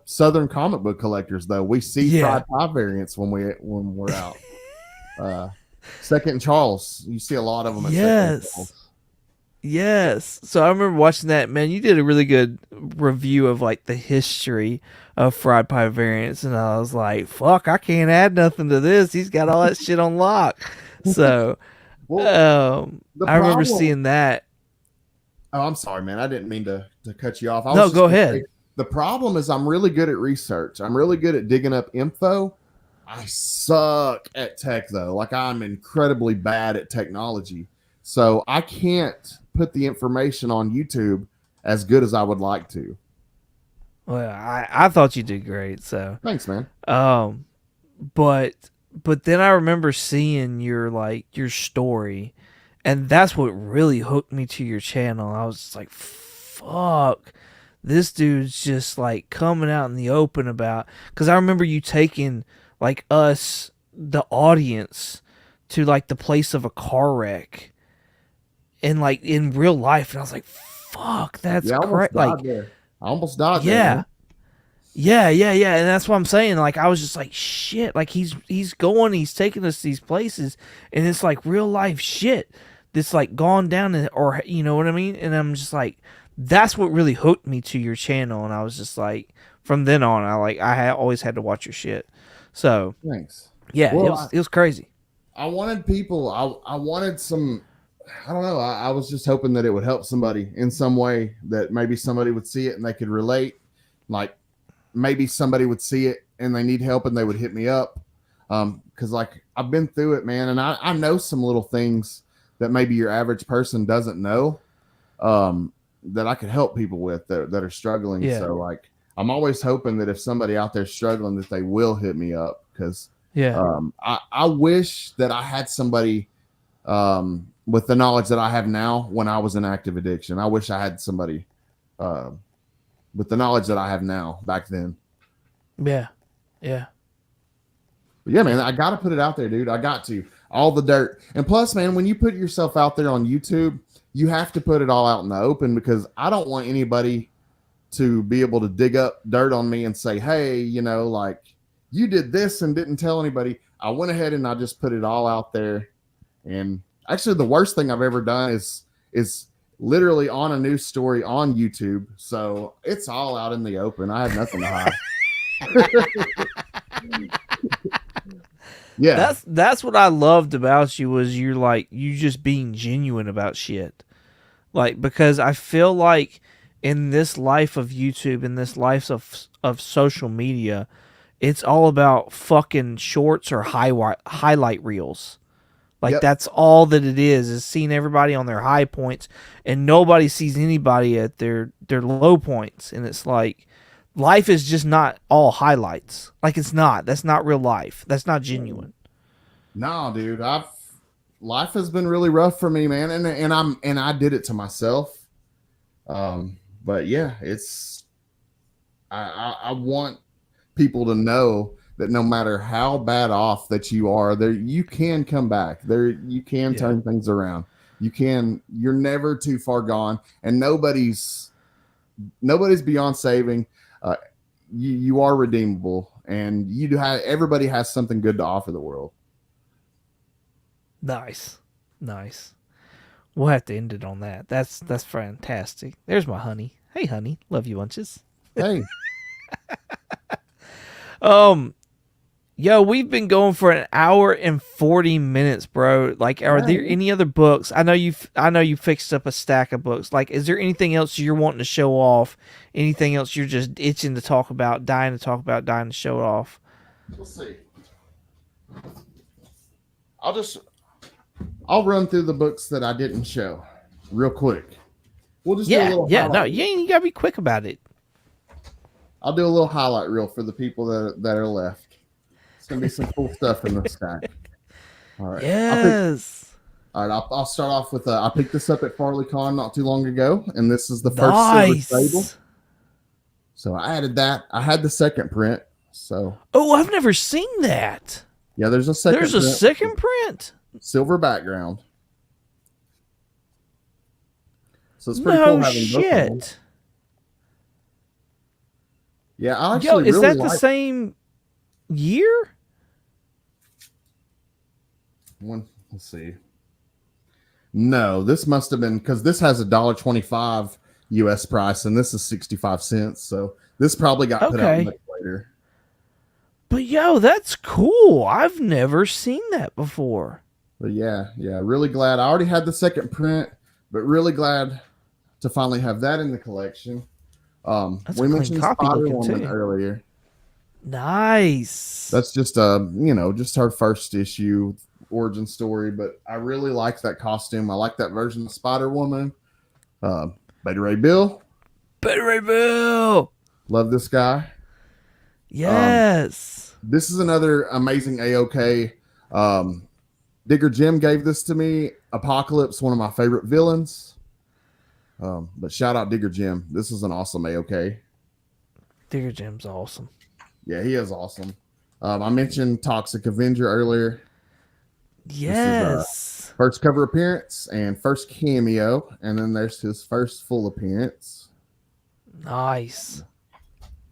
Southern comic book collectors, though. We see fried pie variants when we're out. Second and Charles, you see a lot of them at Second and Charles. Yes. So I remember watching that, man. You did a really good review of like the history of fried pie variants, and I was like, fuck, I can't add nothing to this. He's got all that shit on lock. So I remember seeing that. Oh, I'm sorry, man. I didn't mean to cut you off. No, go ahead. The problem is I'm really good at research. I'm really good at digging up info. I suck at tech, though. Like, I'm incredibly bad at technology. So I can't put the information on YouTube as good as I would like to. Well, I thought you did great. So thanks, man. But then I remember seeing your story, and that's what really hooked me to your channel. I was just like, fuck, this dude's just like coming out in the open about, because I remember you taking like us, the audience, to like the place of a car wreck and like in real life, and I was like, fuck, that's correct. Like, I almost died. Yeah. There, yeah. And that's what I'm saying. Like, I was just like, shit. Like, he's taking us to these places, and it's like real life shit that's like gone down, or you know what I mean? And I'm just like, that's what really hooked me to your channel. And I was just like, from then on, I always had to watch your shit. So thanks. Yeah, well, it was crazy. I wanted people. I wanted some. I don't know. I was just hoping that it would help somebody in some way, that maybe somebody would see it and they could relate. Like maybe somebody would see it and they need help and they would hit me up. Cause like I've been through it, man. And I know some little things that maybe your average person doesn't know, that I could help people with that are struggling. Yeah. So like, I'm always hoping that if somebody out there struggling, that they will hit me up. Cause I wish that I had somebody, with the knowledge that I have now when I was in active addiction. I wish I had somebody with the knowledge that I have now back then. Yeah. But yeah, man, I got to put it out there, dude. I got to. All the dirt. And plus, man, when you put yourself out there on YouTube, you have to put it all out in the open, because I don't want anybody to be able to dig up dirt on me and say, hey, you know, like you did this and didn't tell anybody. I went ahead and I just put it all out there. And actually, the worst thing I've ever done is literally on a news story on YouTube. So it's all out in the open. I have nothing to hide. Yeah, that's what I loved about you, was you just being genuine about shit. Like, because I feel like in this life of YouTube, in this life of social media, it's all about fucking shorts or highlight reels. Like Yep. that's all that it is seeing everybody on their high points, and nobody sees anybody at their low points. And it's like life is just not all highlights. Like it's not. That's not real life. That's not genuine. No, dude. Life has been really rough for me, man, and I did it to myself. But yeah, it's I want people to know that no matter how bad off that you are, there you can come back. There you can turn things around. You're never too far gone, and nobody's beyond saving. You are redeemable, and everybody has something good to offer the world. Nice. We'll have to end it on that. That's fantastic. There's my honey. Hey, honey, love you bunches. Hey. Yo, we've been going for an hour and 40 minutes, bro. Like, are there any other books? I know you fixed up a stack of books. Like, is there anything else you're wanting to show off? Anything else you're just itching to talk about, dying to show it off? We'll see. I'll run through the books that I didn't show real quick. We'll just do a little highlight. No, you gotta be quick about it. I'll do a little highlight reel for the people that are left. It's gonna be some cool stuff in this stack. All right. Yes. I'll start off with I picked this up at Farley Con not too long ago, and this is the first Silver Sable. So I added that. I had the second print. So I've never seen that. Yeah, there's a second. There's a second print. Silver background. So it's pretty cool having both of them. Yeah, I actually is really that the same year? Let's see. No, this must have been because this has $1.25 US price, and this is 65 cents. So this probably got put out much later. But that's cool. I've never seen that before. But yeah, really glad. I already had the second print, but really glad to finally have that in the collection. We mentioned Spider Woman earlier. Nice. That's just just her first issue origin story, but I really like that costume. I like that version of Spider Woman. Beta Ray Bill. Love this guy. Yes. This is another amazing AOK. Digger Jim gave this to me. Apocalypse, one of my favorite villains. But shout out Digger Jim. This is an awesome AOK. Digger Jim's awesome. Yeah, he is awesome. I mentioned Toxic Avenger earlier. Yes. This is, first cover appearance and first cameo, and then there's his first full appearance. Nice.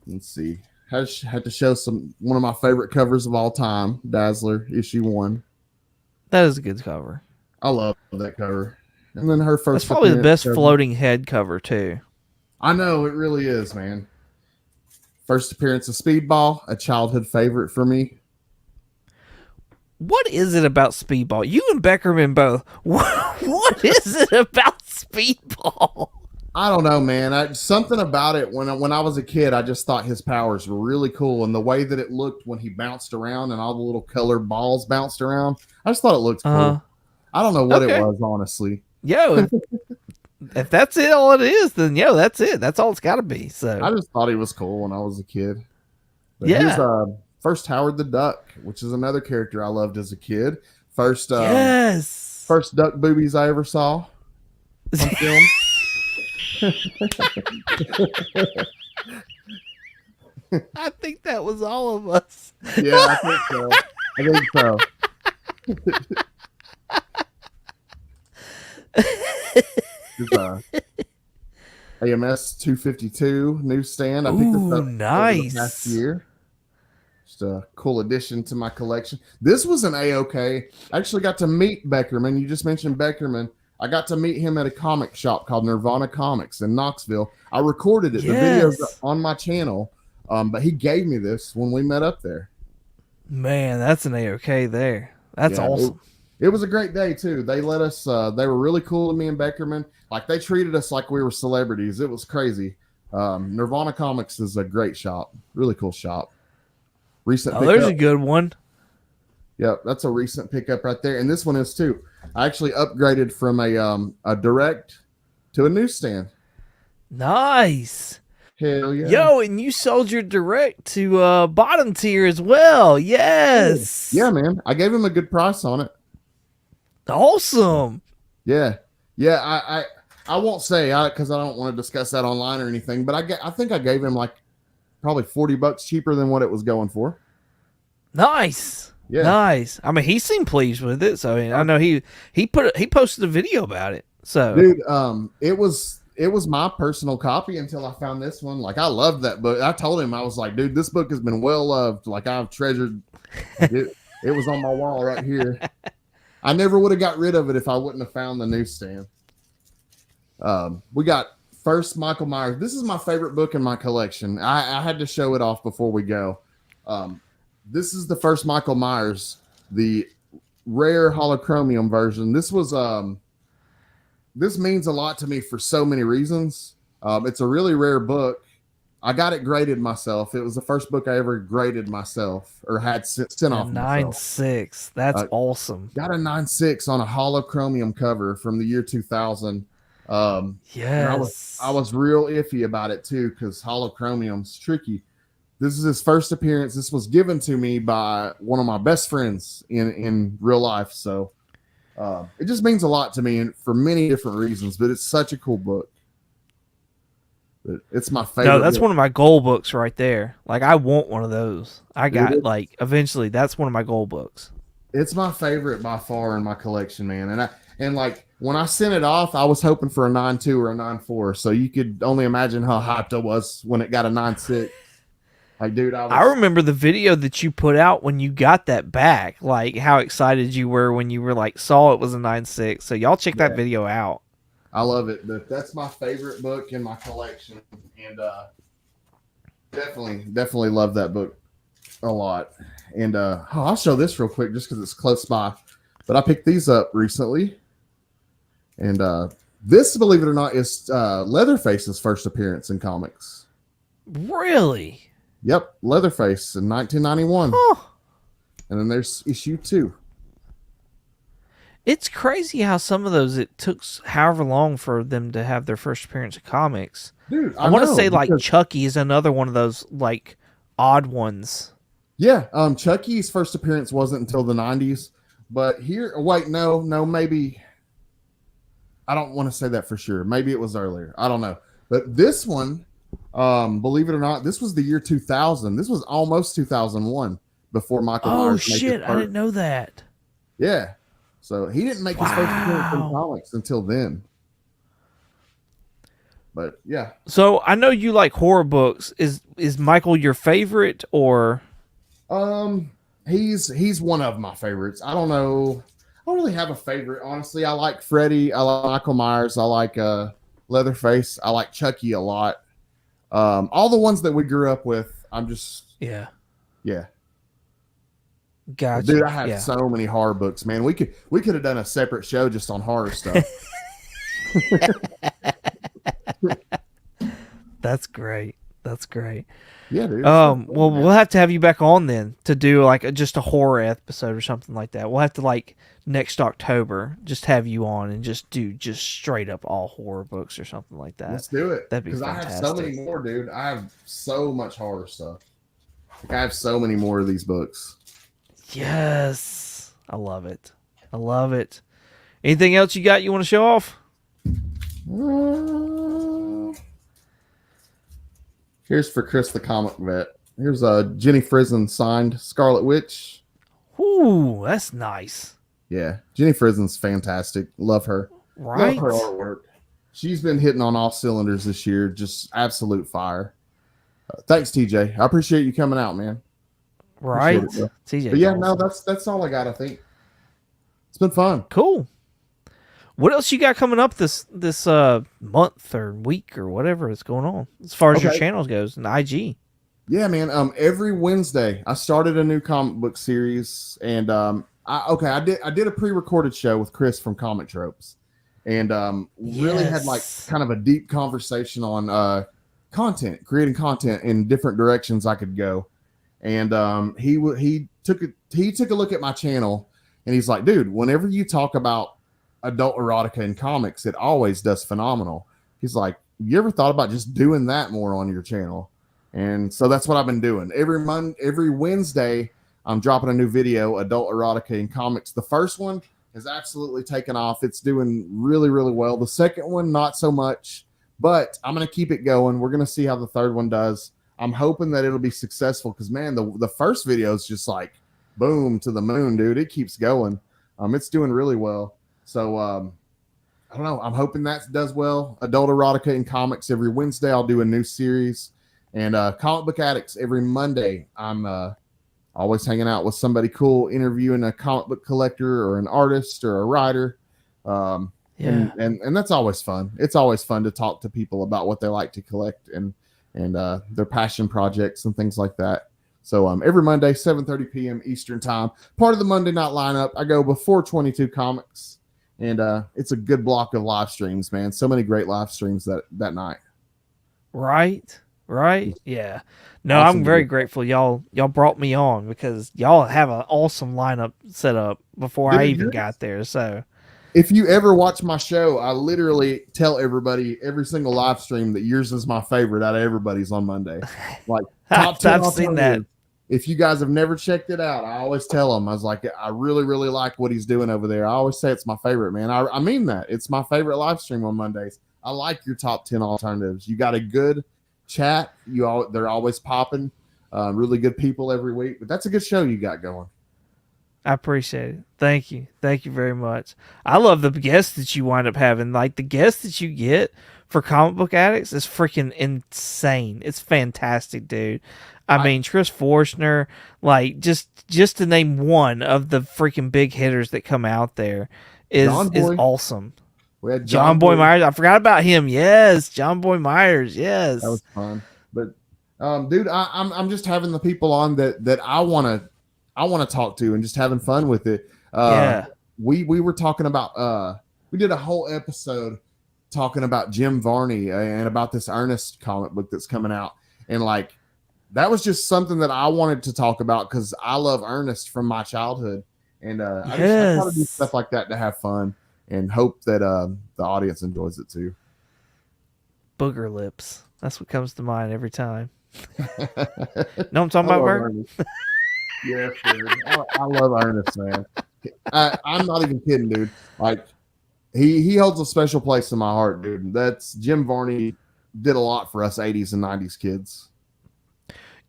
Let's see. Had to show one of my favorite covers of all time, Dazzler issue 1. That is a good cover. I love that cover. And then her first. That's probably the best floating head cover too. I know, it really is, man. First appearance of Speedball, a childhood favorite for me. What is it about Speedball? You and Beckerman both. What is it about Speedball? I don't know, man. Something about it when I was a kid, I just thought his powers were really cool, and the way that it looked when he bounced around and all the little colored balls bounced around, I just thought it looked cool. I don't know what it was, honestly. If that's it, all it is, then that's it. That's all it's got to be. So I just thought he was cool when I was a kid. But here's first Howard the Duck, which is another character I loved as a kid. First duck boobies I ever saw on film. I think that was all of us. Yeah, I think so. AMS 252 newsstand. I picked this up nice. last year. Just a cool addition to my collection. This was an AOK. I actually got to meet Beckerman. You just mentioned Beckerman. I got to meet him at a comic shop called Nirvana Comics in Knoxville. I recorded it. The video's on my channel. But he gave me this when we met up there. Man, that's an AOK there. That's awesome. It was a great day too. They let us. They were really cool to me and Beckerman. Like they treated us like we were celebrities. It was crazy. Nirvana Comics is a great shop. Really cool shop. Recent. There's a good one. Yep, that's a recent pickup right there, and this one is too. I actually upgraded from a direct to a newsstand. Nice. Hell yeah! Yo, and you sold your direct to bottom tier as well. Yeah, Yes. man. I gave him a good price on it. Awesome. Yeah, yeah. I won't say because I don't want to discuss that online or anything. But I think I gave him like probably $40 cheaper than what it was going for. Nice. Yeah, Nice. I mean, he seemed pleased with it. So I mean, I know he posted a video about it. So dude. It was my personal copy until I found this one. Like I loved that book. I told him I was like, dude, this book has been well loved. Like I've treasured. It, it was on my wall right here. I never would have got rid of it if I wouldn't have found the newsstand. We got First Michael Myers. This is my favorite book in my collection. I had to show it off before we go. This is the First Michael Myers, the rare holochromium version. This means a lot to me for so many reasons. It's a really rare book. I got it graded myself. It was the first book I ever graded myself or had sent off. 9.6. That's awesome. Got a 9.6 on a holochromium cover from the year 2000. Yes. I was real iffy about it too because holochromium's tricky. This is his first appearance. This was given to me by one of my best friends in real life. So it just means a lot to me and for many different reasons, but it's such a cool book. It's my favorite. No, that's book. one of my goal books right there. Like I want one of those. I got like eventually that's one of my goal books. It's my favorite by far in my collection, man. And like when I sent it off, I was hoping for a 9.2 or a 9.4. So you could only imagine how hyped I was when it got a 9.6. Like, dude, I remember the video that you put out when you got that back. Like how excited you were when you were like saw it was a 9.6. So y'all check that video out. I love it. But that's my favorite book in my collection, and definitely love that book a lot. And I'll show this real quick just because it's close by. But I picked these up recently, and this, believe it or not, is Leatherface's first appearance in comics. Really? Yep, Leatherface in 1991. Huh. And then there's issue 2. It's crazy how some of those it took however long for them to have their first appearance in comics. Dude, I want to say like Chucky is another one of those like odd ones. Yeah, Chucky's first appearance wasn't until the 90s, but here, wait, no, maybe I don't want to say that for sure. Maybe it was earlier. I don't know. But this one, believe it or not, this was the year 2000. This was almost 2001 before Michael Myers. Oh shit! I didn't know that. Yeah. So he didn't make his first appearance in comics until then. But yeah. So I know you like horror books. Is Michael your favorite or? He's one of my favorites. I don't know. I don't really have a favorite, honestly. I like Freddy. I like Michael Myers. I like Leatherface. I like Chucky a lot. All the ones that we grew up with. I'm just yeah. Gotcha. Dude, I have so many horror books, man. We could have done a separate show just on horror stuff. That's great. That's great. Yeah, dude. Well, we'll have to have you back on then to do like just a horror episode or something like that. We'll have to like next October just have you on and just do just straight up all horror books or something like that. Let's do it. That'd be fantastic. I have so many more, dude. I have so much horror stuff. Like, I have so many more of these books. Yes. I love it. I love it. Anything else you got you want to show off? Here's for Chris the Comic Vet. Here's Jenny Frison signed Scarlet Witch. Ooh, that's nice. Yeah, Jenny Frison's fantastic. Love her. Right. Love her artwork. She's been hitting on all cylinders this year. Just absolute fire. Thanks, TJ. I appreciate you coming out, man. Right, TJ. But yeah, awesome. No, that's all I got. I think it's been fun. Cool. What else you got coming up this month or week or whatever is going on as far as your channels goes and IG? Yeah, man. Every Wednesday I started a new comic book series, and I did a pre-recorded show with Chris from Comic Tropes, and really had like kind of a deep conversation on creating content in different directions I could go. And he he took a look at my channel and he's like, dude, whenever you talk about adult erotica in comics, it always does phenomenal. He's like, you ever thought about just doing that more on your channel? And so that's what I've been doing. Every Wednesday, I'm dropping a new video, adult erotica in comics. The first one has absolutely taken off. It's doing really, really well. The second one, not so much, but I'm going to keep it going. We're going to see how the third one does. I'm hoping that it'll be successful because, man, the first video is just like boom to the moon, dude. It keeps going. It's doing really well. So I don't know. I'm hoping that does well. Adult erotica in comics every Wednesday. I'll do a new series. And Comic Book Addicts every Monday. I'm always hanging out with somebody cool, interviewing a comic book collector or an artist or a writer. And that's always fun. It's always fun to talk to people about what they like to collect and their passion projects and things like that. So every Monday, 7:30 p.m. Eastern time, part of the Monday night lineup. I go before 22 Comics, and it's a good block of live streams, man. So many great live streams that night. Right. Yeah. No, awesome. I'm very grateful y'all brought me on because y'all have an awesome lineup set up before I even got there. So if you ever watch my show, I literally tell everybody every single live stream that yours is my favorite out of everybody's on Monday. Like top 10. I've seen that. If you guys have never checked it out, I always tell them, I was like, I really, really like what he's doing over there. I always say it's my favorite, man. I mean that. It's my favorite live stream on Mondays. I like your top 10 alternatives. You got a good chat. They're always popping. Really good people every week. But that's a good show you got going. I appreciate it. Thank you very much. I love the guests that you wind up having. Like the guests that you get for Comic Book Addicts is freaking insane. It's fantastic, dude. I mean, Chris Forstner, like just to name one of the freaking big hitters that come out there is awesome. We had John Boy Myers. I forgot about him. Yes, John Boy Myers. Yes, that was fun. But dude, I'm just having the people on that I want to talk to and just having fun with it. We were talking about we did a whole episode talking about Jim Varney and about this Ernest comic book that's coming out, and like that was just something that I wanted to talk about because I love Ernest from my childhood, and I just want to do stuff like that to have fun and hope that the audience enjoys it too. Booger lips. That's what comes to mind every time. Know what I'm talking about, Bert? Yes, dude. I love Ernest, man. I'm not even kidding, dude. Like he holds a special place in my heart, dude. That's Jim Varney did a lot for us 80s and 90s kids.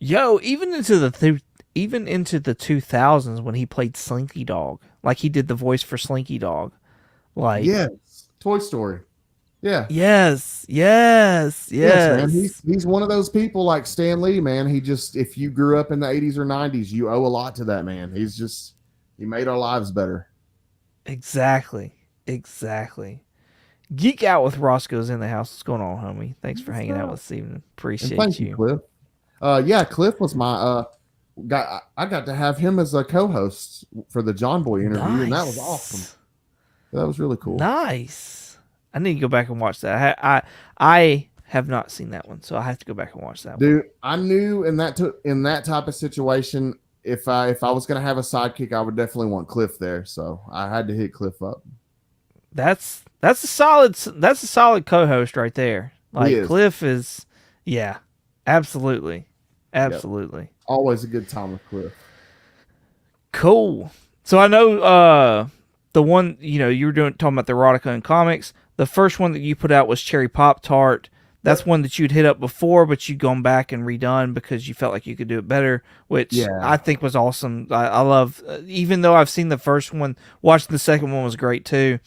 Yo, even into the 2000s when he played Slinky Dog, like he did the voice for Slinky Dog, like yes, Toy Story, yeah, yes, man. He's one of those people like Stan Lee, man. He just if you grew up in the 80s or 90s, you owe a lot to that man. He made our lives better. Exactly. Geek Out with Roscoe's in the house. What's going on, homie? Thanks for hanging out with us this evening. Appreciate you, Cliff. Cliff was my I got to have him as a co-host for the John Boy interview, and that was awesome. That was really cool. Nice. I need to go back and watch that. I have not seen that one, so I have to go back and watch that one. Dude, I knew in that type of situation, if I was gonna have a sidekick, I would definitely want Cliff there. So I had to hit Cliff up. That's a solid co-host right there. Like Cliff is, yeah, absolutely. Yep. Always a good time with Cliff. Cool. So I know the one, you were talking about the erotica in comics. The first one that you put out was Cherry Pop Tart. That's one that you'd hit up before, but you'd gone back and redone because you felt like you could do it better, which I think was awesome. I love, even though I've seen the first one, watching the second one was great too.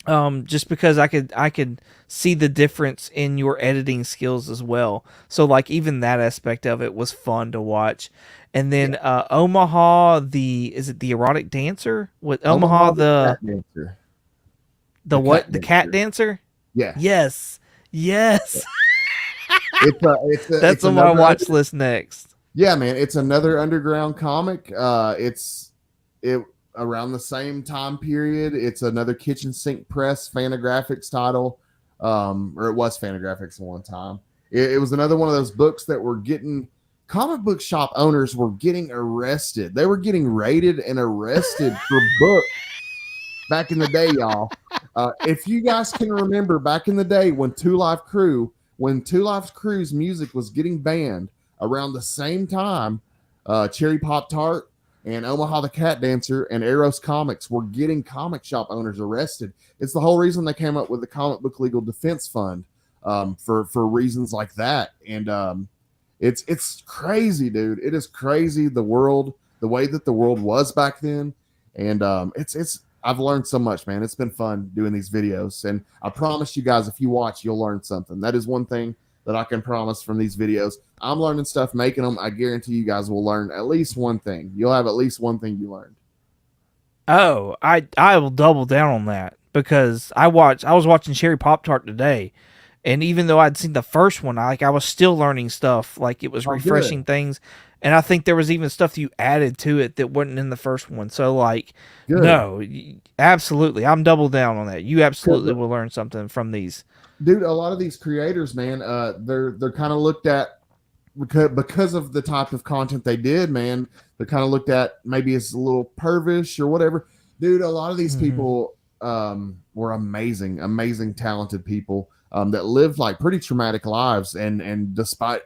Just because I could see the difference in your editing skills as well. So like even that aspect of it was fun to watch. And then Omaha, is it the erotic dancer? With Omaha the cat dancer. The cat dancer? Yeah. Yes. It's that's on my watch list next. Yeah, man, it's another underground comic. It's around the same time period. It's another Kitchen Sink Press Fantagraphics title, or it was Fantagraphics at one time. It was another one of those books that were getting comic book shop owners were getting arrested. They were getting raided and arrested for books back in the day, y'all. If you guys can remember back in the day when Two Live Crew's music was getting banned around the same time, Cherry Pop Tart and Omaha the Cat Dancer and Eros Comics were getting comic shop owners arrested. It's the whole reason they came up with the Comic Book Legal Defense Fund, for reasons like that. And it's crazy, dude. It is crazy, the way that the world was back then. And I've learned so much, man. It's been fun doing these videos. And I promise you guys, if you watch, you'll learn something. That is one thing that I can promise from these videos. I'm learning stuff, making them. I guarantee you guys will learn at least one thing. You'll have at least one thing you learned. Oh, I will double down on that, because I was watching Cherry Pop Tart today, and even though I'd seen the first one, I was still learning stuff. Like, it was refreshing things. And I think there was even stuff that you added to it that wasn't in the first one. So, like, good. No, absolutely. I'm double down on that. You absolutely will learn something from these. Dude, a lot of these creators, man, they're kind of looked at because of the type of content they did, man. They're kind of looked at maybe as a little pervish or whatever. Dude, a lot of these people were amazing, talented people that lived like pretty traumatic lives, and despite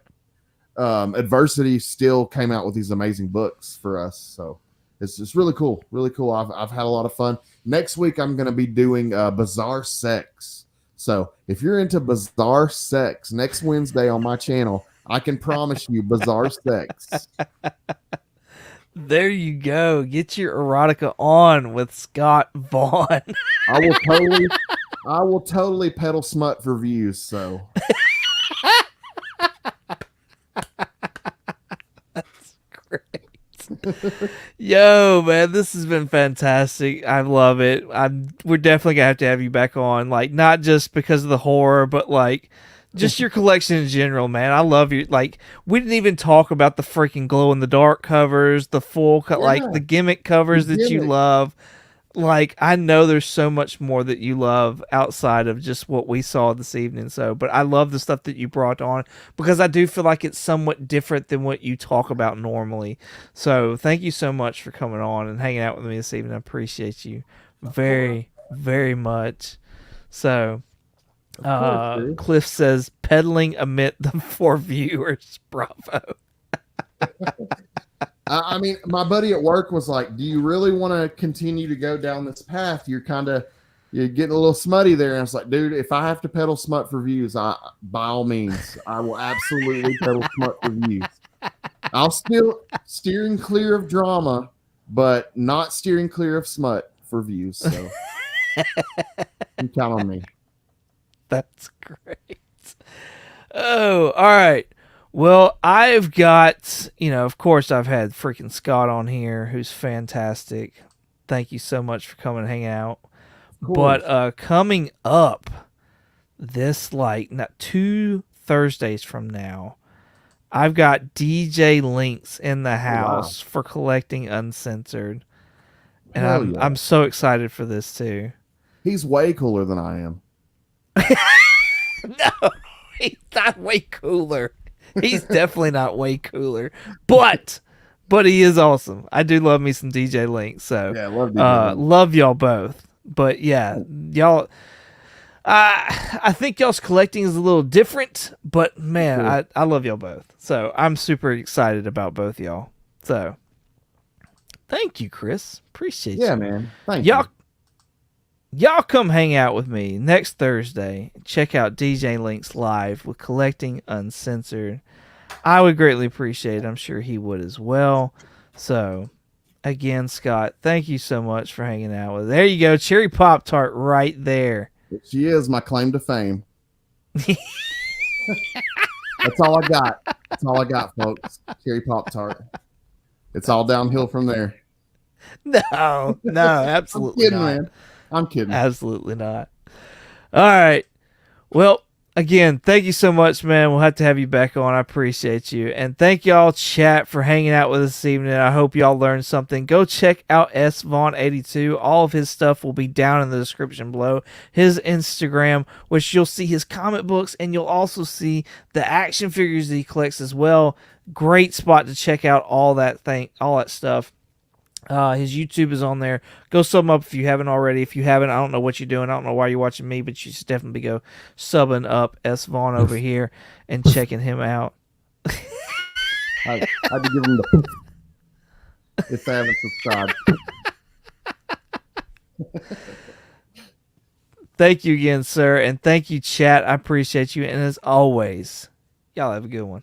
adversity, still came out with these amazing books for us. So it's just really cool. I've had a lot of fun. Next week I'm going to be doing bizarre sex. So if you're into bizarre sex, next Wednesday on my channel, I can promise you bizarre sex. There you go. Get your erotica on with Scott Vaughn. I will totally peddle smut for views. So that's great. Yo, man, this has been fantastic. I love it. We're definitely gonna have to have you back on, like, not just because of the horror, but like just your collection in general, man. I love you. Like, we didn't even talk about the freaking glow in the dark covers, the full cut, like the gimmick covers that you love. Like, I know there's so much more that you love outside of just what we saw this evening. So, but I love the stuff that you brought on, because I do feel like it's somewhat different than what you talk about normally. So thank you so much for coming on and hanging out with me this evening. I appreciate you very, very much. So, Cliff says, peddling amid the 4 viewers. Bravo. I mean, my buddy at work was like, do you really want to continue to go down this path? You're getting a little smutty there. And I was like, dude, if I have to peddle smut for views, by all means, I will absolutely peddle smut for views. I'll still steering clear of drama, but not steering clear of smut for views. So you count on me. That's great. Oh, all right. Well, I've got, of course, I've had freaking Scott on here, who's fantastic. Thank you so much for coming and hanging out. But coming up this, not 2 Thursdays from now, I've got DJ Links in the house for collecting Uncensored. And I'm so excited for this, too. He's way cooler than I am. No, he's not way cooler. He's definitely not way cooler, but he is awesome. I do love me some DJ Link. So yeah, love y'all both. But yeah, y'all, I think y'all's collecting is a little different, but man, cool. I love y'all both. So I'm super excited about both y'all. So thank you, Chris. Appreciate you. Yeah, man. Thank you. Y'all come hang out with me next Thursday. Check out DJ Links live with Collecting Uncensored. I would greatly appreciate it. I'm sure he would as well. So, again, Scott, thank you so much for hanging out with us. There you go. Cherry Pop Tart right there. She is my claim to fame. That's all I got. That's all I got, folks. Cherry Pop Tart. It's all downhill from there. No, absolutely I'm kidding, not. Man. I'm kidding. Absolutely not. All right. Well, again, thank you so much, man. We'll have to have you back on. I appreciate you. And thank y'all, chat, for hanging out with us this evening. I hope y'all learned something. Go check out SVaughn82. All of his stuff will be down in the description below. His Instagram, which you'll see his comic books, and you'll also see the action figures that he collects as well. Great spot to check out all that stuff. His YouTube is on there. Go sub him up if you haven't already. If you haven't, I don't know what you're doing. I don't know why you're watching me, but you should definitely go subbing up SVaughn over here and checking him out. I had to give him the if they haven't subscribed. Thank you again, sir, and thank you, chat. I appreciate you, and as always, y'all have a good one.